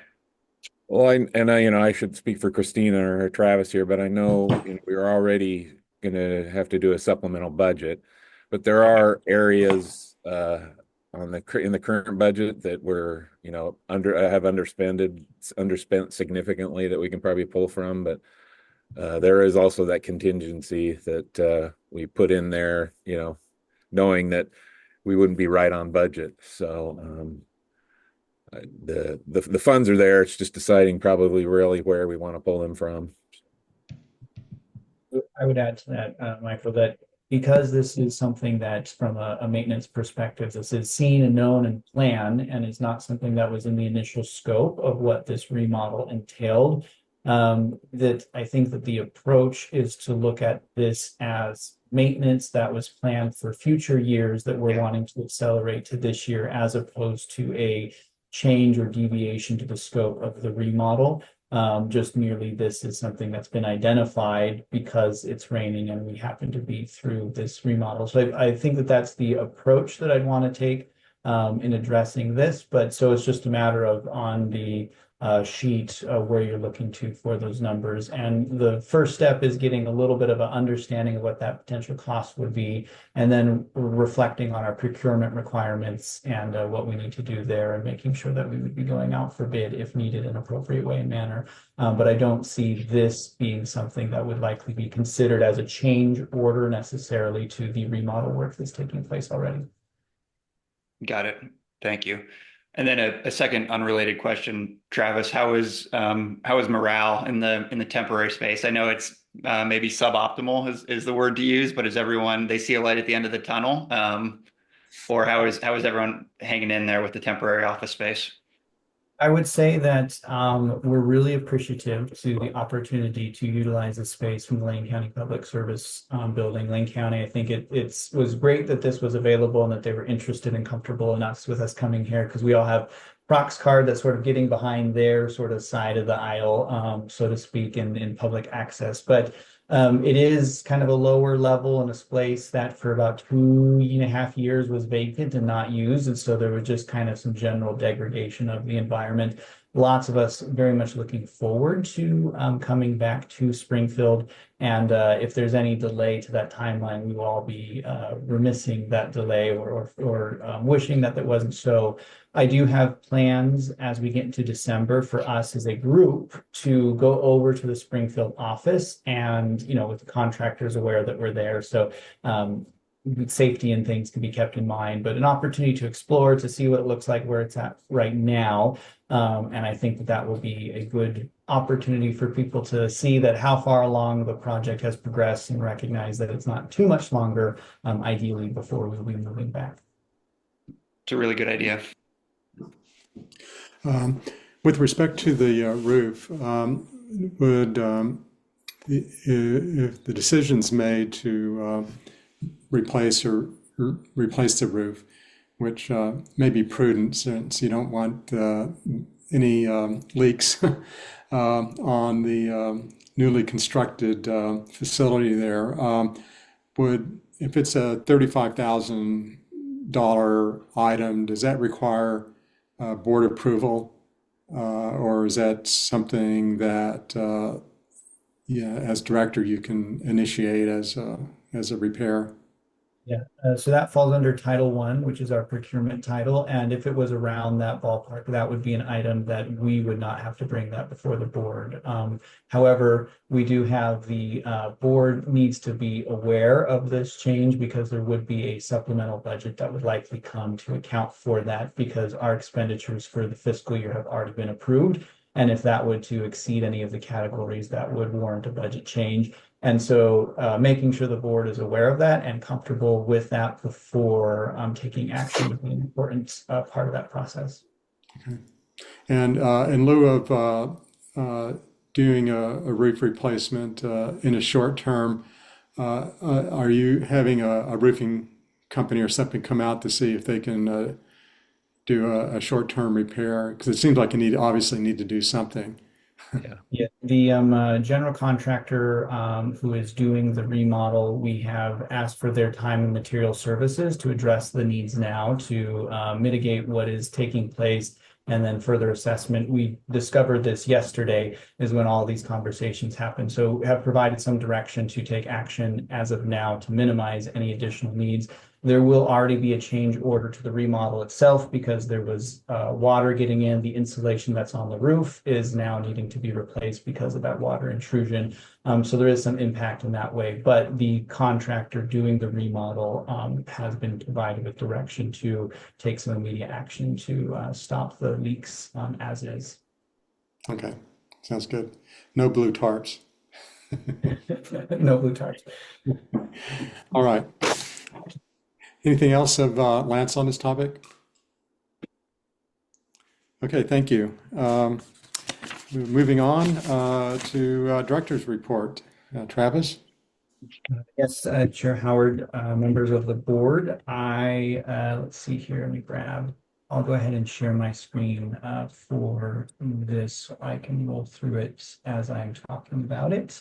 Well, I should speak for Christina or Travis here, but I know we are already going to have to do a supplemental budget. But there are areas in the current budget that we're, have underspent significantly that we can probably pull from. But there is also that contingency that we put in there, knowing that we wouldn't be right on budget. So the funds are there. It's just deciding probably really where we want to pull them from. I would add to that, Michael, that because this is something that from a maintenance perspective, this is seen and known and planned, and is not something that was in the initial scope of what this remodel entailed, that I think that the approach is to look at this as maintenance that was planned for future years that we're wanting to accelerate to this year, as opposed to a change or deviation to the scope of the remodel. Just merely this is something that's been identified because it's raining and we happen to be through this remodel. So I think that that's the approach that I'd want to take in addressing this. But so it's just a matter of on the sheet where you're looking to for those numbers. And the first step is getting a little bit of an understanding of what that potential cost would be, and then reflecting on our procurement requirements and what we need to do there, and making sure that we would be going out for bid if needed in an appropriate way and manner. But I don't see this being something that would likely be considered as a change order necessarily to the remodel work that's taking place already. Got it. Thank you. And then a second unrelated question, Travis, how is morale in the temporary space? I know it's maybe suboptimal is the word to use, but is everyone, they see a light at the end of the tunnel? Or how is everyone hanging in there with the temporary office space? I would say that we're really appreciative to the opportunity to utilize the space from the Lane County Public Service building. Lane County, I think it was great that this was available and that they were interested and comfortable enough with us coming here, because we all have Prox card that's sort of getting behind their sort of side of the aisle, so to speak, in public access. But it is kind of a lower level in a space that for about 2.5 years was vacant and not used. And so there was just kind of some general degradation of the environment. Lots of us very much looking forward to coming back to Springfield. And if there's any delay to that timeline, we will all be remissing that delay or wishing that that wasn't so. I do have plans as we get into December for us as a group to go over to the Springfield office, and, with the contractors aware that we're there. So safety and things can be kept in mind, but an opportunity to explore, to see what it looks like where it's at right now. And I think that will be a good opportunity for people to see that how far along the project has progressed and recognize that it's not too much longer, ideally, before we'll be moving back. It's a really good idea. With respect to the roof, would if the decision's made to replace the roof, which may be prudent since you don't want any leaks on the newly constructed facility there, if it's a $35,000 item, does that require board approval, or is that something that, as director, you can initiate as a repair? Yeah, so that falls under Title I, which is our procurement title. And if it was around that ballpark, that would be an item that we would not have to bring that before the board. However, we do have the board needs to be aware of this change, because there would be a supplemental budget that would likely come to account for that, because our expenditures for the fiscal year have already been approved. And if that would to exceed any of the categories, that would warrant a budget change. And so making sure the board is aware of that and comfortable with that before taking action would be an important part of that process. Okay. And in lieu of doing a roof replacement in a short term, are you having a roofing company or something come out to see if they can do a short-term repair? Because it seems like you obviously need to do something. Yeah, the general contractor who is doing the remodel, we have asked for their time and material services to address the needs now to mitigate what is taking place, and then further assessment. We discovered this yesterday is when all these conversations happen. So we have provided some direction to take action as of now to minimize any additional needs. There will already be a change order to the remodel itself because there was water getting in. The insulation that's on the roof is now needing to be replaced because of that water intrusion. So there is some impact in that way, but the contractor doing the remodel has been provided with direction to take some immediate action to stop the leaks as is. Okay, sounds good. No blue tarps. No blue tarps. All right. Anything else of Lance on this topic? Okay, thank you. Moving on to Director's Report. Travis? Yes, Chair Howard, members of the board, let's see here, let me grab, I'll go ahead and share my screen for this so I can roll through it as I'm talking about it.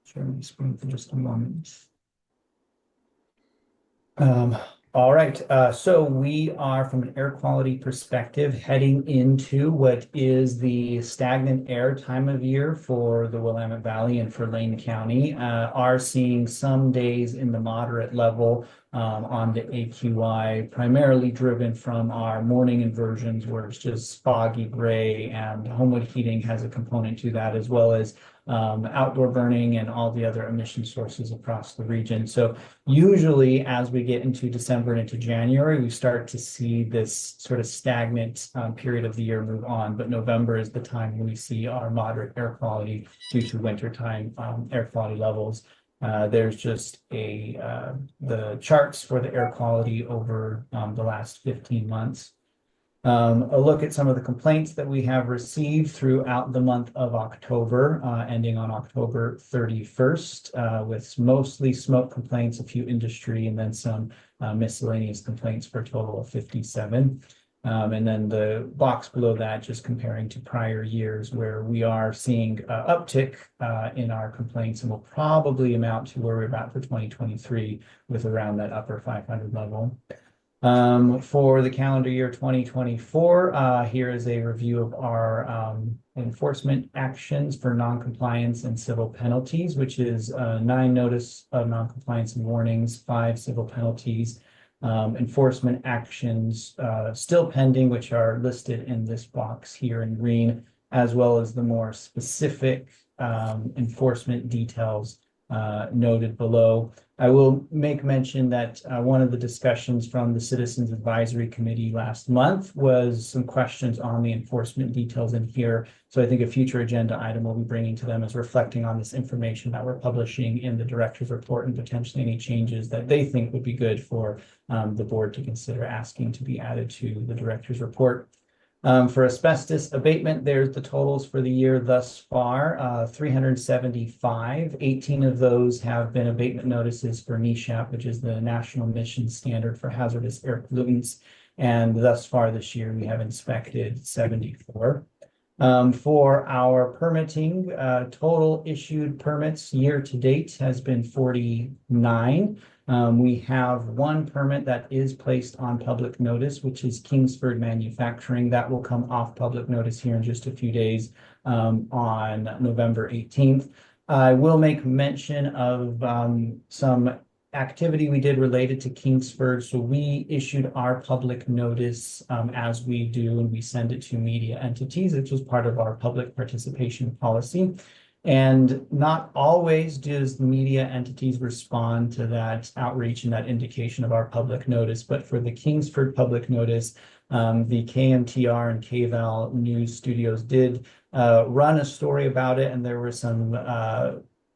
Share my screen for just a moment. All right, so we are, from an air quality perspective, heading into what is the stagnant air time of year for the Willamette Valley and for Lane County. Are seeing some days in the moderate level on the AQI, primarily driven from our morning inversions where it's just foggy gray, and Homewood heating has a component to that, as well as outdoor burning and all the other emission sources across the region. So usually as we get into December and into January, we start to see this sort of stagnant period of the year move on, but November is the time when we see our moderate air quality due to wintertime air quality levels. There's just the charts for the air quality over the last 15 months. A look at some of the complaints that we have received throughout the month of October, ending on October 31st, with mostly smoke complaints, a few industry, and then some miscellaneous complaints for a total of 57. And then the box below that, just comparing to prior years, where we are seeing uptick in our complaints, and will probably amount to where we're at for 2023 with around that upper 500 level. For the calendar year 2024, here is a review of our enforcement actions for noncompliance and civil penalties, which is 9 notice of noncompliance and warnings, 5 civil penalties, enforcement actions still pending, which are listed in this box here in green, as well as the more specific enforcement details noted below. I will make mention that one of the discussions from the Citizens Advisory Committee last month was some questions on the enforcement details in here. So I think a future agenda item we'll be bringing to them is reflecting on this information that we're publishing in the director's report, and potentially any changes that they think would be good for the board to consider asking to be added to the director's report. For asbestos abatement, there's the totals for the year thus far, 375. 18 of those have been abatement notices for NESHAP, which is the National Emission Standard for Hazardous Air Pollutants. And thus far this year, we have inspected 74. For our permitting, total issued permits year to date has been 49. We have 1 permit that is placed on public notice, which is Kingsford Manufacturing. That will come off public notice here in just a few days on November 18th. I will make mention of some activity we did related to Kingsford. So we issued our public notice as we do, and we send it to media entities, which was part of our public participation policy. And not always does the media entities respond to that outreach and that indication of our public notice. But for the Kingsford public notice, the KMTR and KVAL news studios did run a story about it, and there were some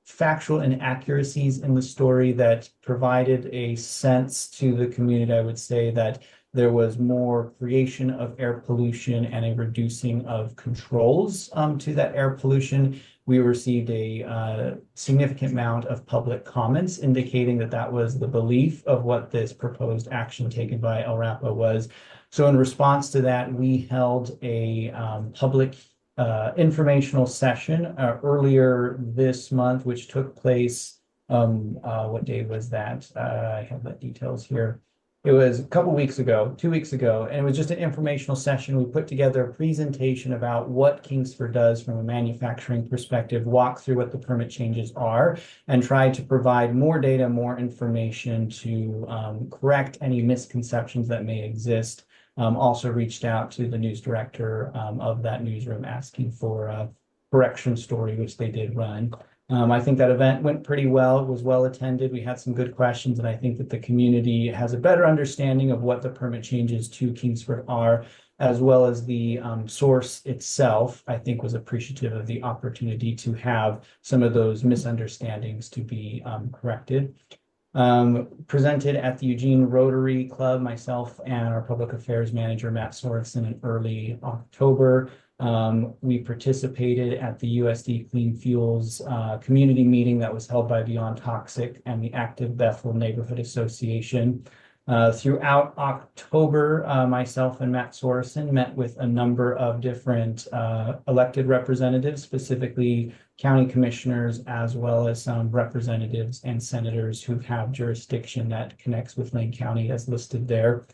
factual inaccuracies in the story that provided a sense to the community, I would say, that there was more creation of air pollution and a reducing of controls to that air pollution. We received a significant amount of public comments indicating that that was the belief of what this proposed action taken by RAPA was. So in response to that, we held a public informational session earlier this month, which took place. What day was that? I have the details here. It was a couple weeks ago, 2 weeks ago, and it was just an informational session. We put together a presentation about what Kingsford does from a manufacturing perspective, walk through what the permit changes are, and try to provide more data, more information to correct any misconceptions that may exist. Also reached out to the news director of that newsroom asking for a correction story, which they did run. I think that event went pretty well. It was well attended. We had some good questions, and I think that the community has a better understanding of what the permit changes to Kingsford are, as well as the source itself. I think was appreciative of the opportunity to have some of those misunderstandings to be corrected. Presented at the Eugene Rotary Club, myself and our public affairs manager, Matt Sorensen, in early October. We participated at the USD Clean Fuels community meeting that was held by Beyond Toxic and the Active Bethel Neighborhood Association. Throughout October, myself and Matt Sorensen met with a number of different elected representatives, specifically county commissioners, as well as some representatives and senators who have jurisdiction that connects with Lane County as listed there.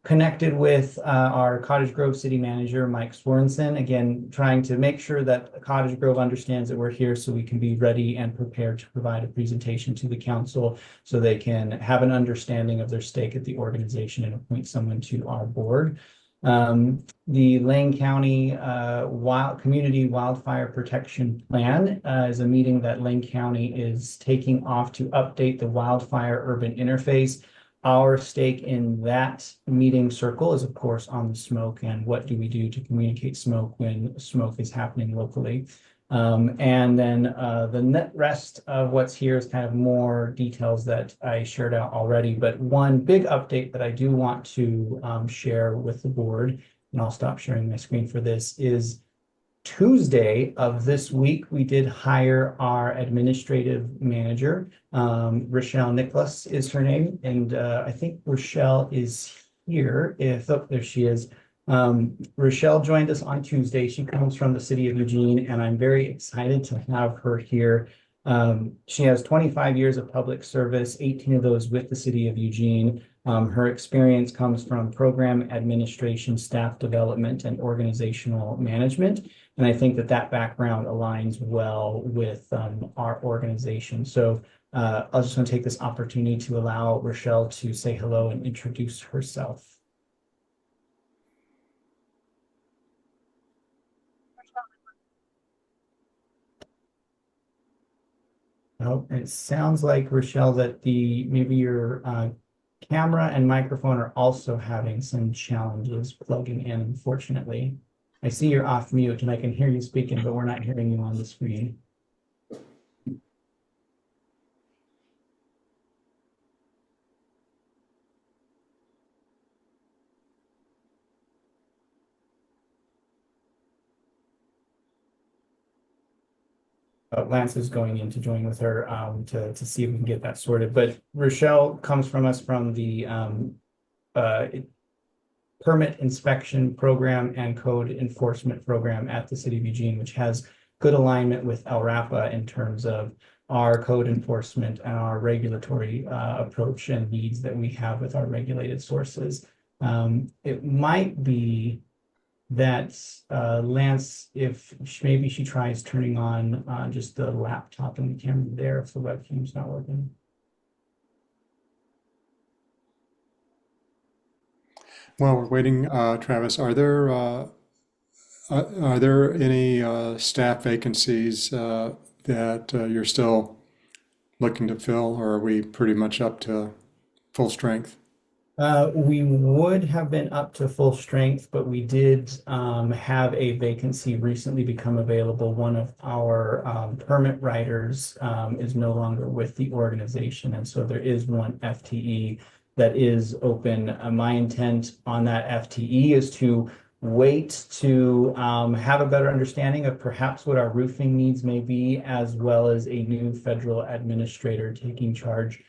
Connected with our Cottage Grove city manager, Mike Sorensen, again, trying to make sure that Cottage Grove understands that we're here so we can be ready and prepared to provide a presentation to the council so they can have an understanding of their stake at the organization and appoint someone to our board. The Lane County Community Wildfire Protection Plan is a meeting that Lane County is taking off to update the wildfire urban interface. Our stake in that meeting circle is, of course, on the smoke and what do we do to communicate smoke when smoke is happening locally. And then the rest of what's here is kind of more details that I shared out already. But one big update that I do want to share with the board, and I'll stop sharing my screen for this, is Tuesday of this week, we did hire our administrative manager. Rochelle Nicholas is her name. And I think Rochelle is here. There she is. Rochelle joined us on Tuesday. She comes from the city of Eugene, and I'm very excited to have her here. She has 25 years of public service, 18 of those with the city of Eugene. Her experience comes from program administration, staff development, and organizational management. And I think that that background aligns well with our organization. So I'll just want to take this opportunity to allow Rochelle to say hello and introduce herself. Oh, it sounds like, Rochelle, that maybe your camera and microphone are also having some challenges plugging in, unfortunately. I see you're off mute and I can hear you speaking, but we're not hearing you on the screen. Lance is going in to join with her to see if we can get that sorted. But Rochelle comes from us from the permit inspection program and code enforcement program at the city of Eugene, which has good alignment with RAPA in terms of our code enforcement and our regulatory approach and needs that we have with our regulated sources. It might be that Lance, if maybe she tries turning on just the laptop and the camera there if the webcam's not working. While we're waiting, Travis, are there any staff vacancies that you're still looking to fill, or are we pretty much up to full strength? We would have been up to full strength, but we did have a vacancy recently become available. One of our permit writers is no longer with the organization, and so there is one FTE that is open. My intent on that FTE is to wait to have a better understanding of perhaps what our roofing needs may be, as well as a new federal administrator taking charge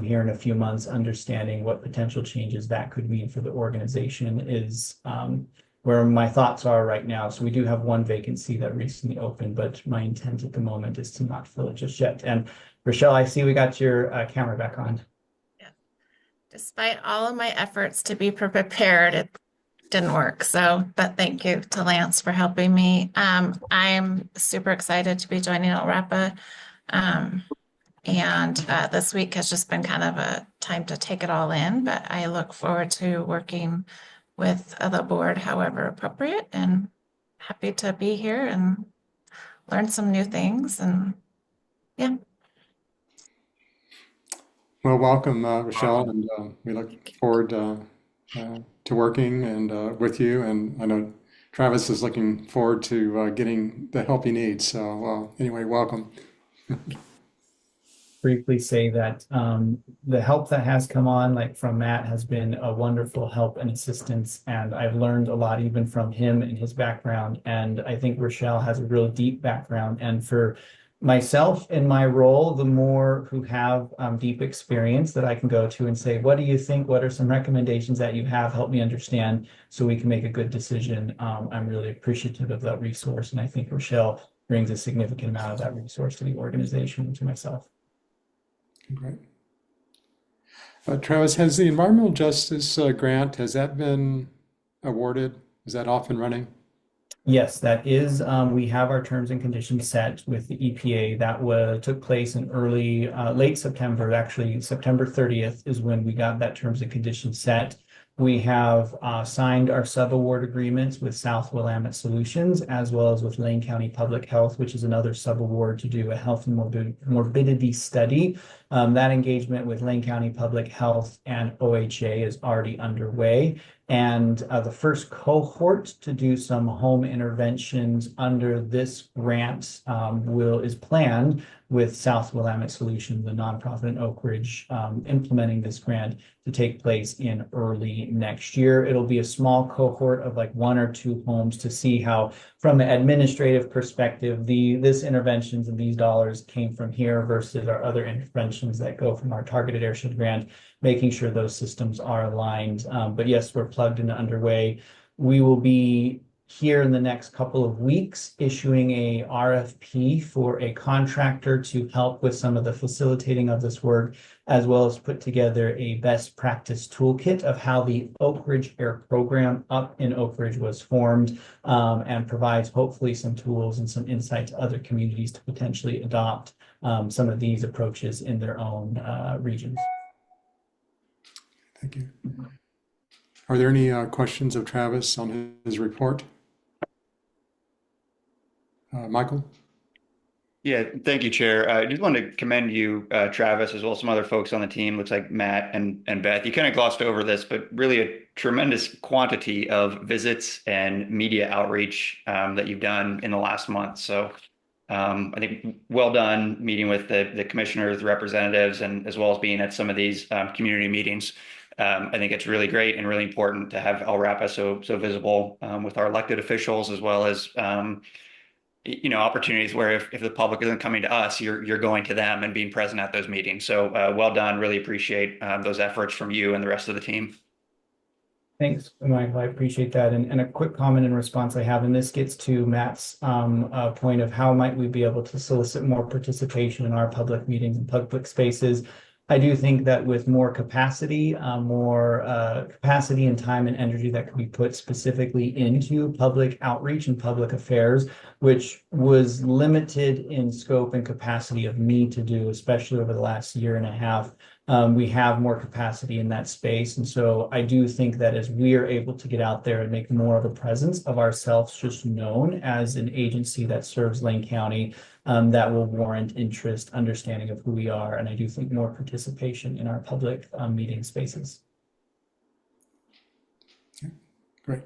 here in a few months, understanding what potential changes that could mean for the organization is where my thoughts are right now. So we do have one vacancy that recently opened, but my intent at the moment is to not fill it just yet. And Rochelle, I see we got your camera back on. Despite all of my efforts to be prepared, it didn't work. So, but thank you to Lance for helping me. I'm super excited to be joining RAPA. And this week has just been kind of a time to take it all in, but I look forward to working with the board however appropriate, and happy to be here and learn some new things. And yeah. Well, welcome, Rochelle, and we look forward to working and with you. And I know Travis is looking forward to getting the help he needs. So anyway, welcome. Briefly say that the help that has come on, like from Matt, has been a wonderful help and assistance, and I've learned a lot even from him and his background. And I think Rochelle has a real deep background, and for myself in my role, the more who have deep experience that I can go to and say, what do you think? What are some recommendations that you have? Help me understand so we can make a good decision. I'm really appreciative of that resource, and I think Rochelle brings a significant amount of that resource to the organization and to myself. Great. Travis, has the environmental justice grant, has that been awarded? Is that off and running? Yes, that is. We have our terms and conditions set with the EPA. That took place in late September. Actually, September 30th is when we got that terms and conditions set. We have signed our sub-award agreements with South Willamette Solutions, as well as with Lane County Public Health, which is another sub-award to do a health and morbidity study. That engagement with Lane County Public Health and OHA is already underway. And the first cohort to do some home interventions under this grant is planned with South Willamette Solutions, the nonprofit in Oak Ridge, implementing this grant to take place in early next year. It'll be a small cohort of like 1 or 2 homes to see how, from an administrative perspective, this interventions and these dollars came from here versus our other interventions that go from our targeted airship grant, making sure those systems are aligned. But yes, we're plugged and underway. We will be here in the next couple of weeks issuing a RFP for a contractor to help with some of the facilitating of this work, as well as put together a best practice toolkit of how the Oak Ridge Air Program up in Oak Ridge was formed, and provides hopefully some tools and some insight to other communities to potentially adopt some of these approaches in their own regions. Thank you. Are there any questions of Travis on his report? Michael? Yeah, thank you, Chair. I just wanted to commend you, Travis, as well as some other folks on the team. Looks like Matt and Beth. You kind of glossed over this, but really a tremendous quantity of visits and media outreach that you've done in the last month. So I think well done meeting with the commissioners, the representatives, and as well as being at some of these community meetings. I think it's really great and really important to have RAPA so visible with our elected officials, as well as opportunities where if the public isn't coming to us, you're going to them and being present at those meetings. So well done. Really appreciate those efforts from you and the rest of the team. Thanks, Michael. I appreciate that. And a quick comment and response I have, and this gets to Matt's point of how might we be able to solicit more participation in our public meetings and public spaces. I do think that with more capacity and time and energy that could be put specifically into public outreach and public affairs, which was limited in scope and capacity of me to do, especially over the last year and a half. We have more capacity in that space. And so I do think that as we are able to get out there and make more of a presence of ourselves just known as an agency that serves Lane County, that will warrant interest, understanding of who we are. And I do think more participation in our public meeting spaces. Okay, great.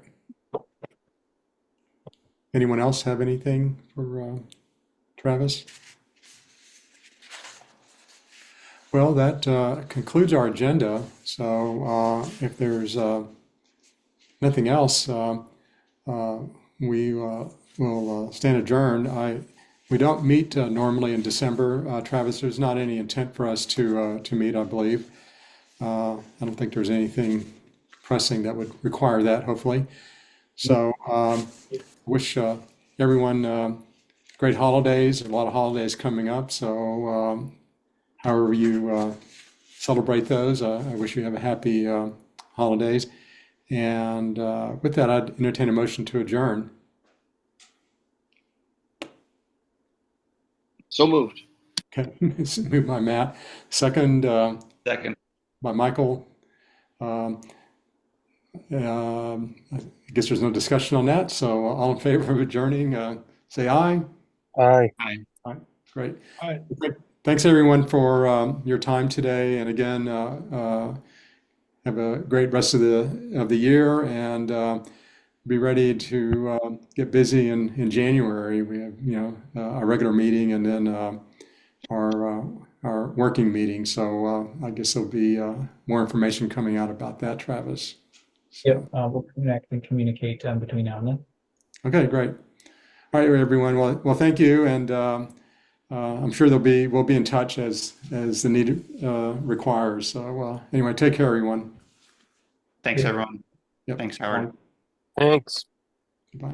Anyone else have anything for Travis? Well, that concludes our agenda. So if there's nothing else, we will stand adjourned. We don't meet normally in December. Travis, there's not any intent for us to meet, I believe. I don't think there's anything pressing that would require that, hopefully. So wish everyone great holidays. A lot of holidays coming up. So however you celebrate those, I wish you have a happy holidays. And with that, I'd entertain a motion to adjourn. So moved. Okay, moved by Matt. Second Second. by Michael. I guess there's no discussion on that. So all in favor of adjourning, say aye. Aye. Aye. Great. All right. Great. Thanks everyone for your time today. And again, have a great rest of the year and be ready to get busy in January. We have our regular meeting and then our working meeting. So I guess there'll be more information coming out about that, Travis. So, Yep, we'll connect and communicate between now and then. okay, great. All right, everyone. Well, thank you, and I'm sure we'll be in touch as the need requires. So anyway, take care, everyone. Thanks, Yeah. everyone. Yep. Thanks, Howard. Thanks. Bye.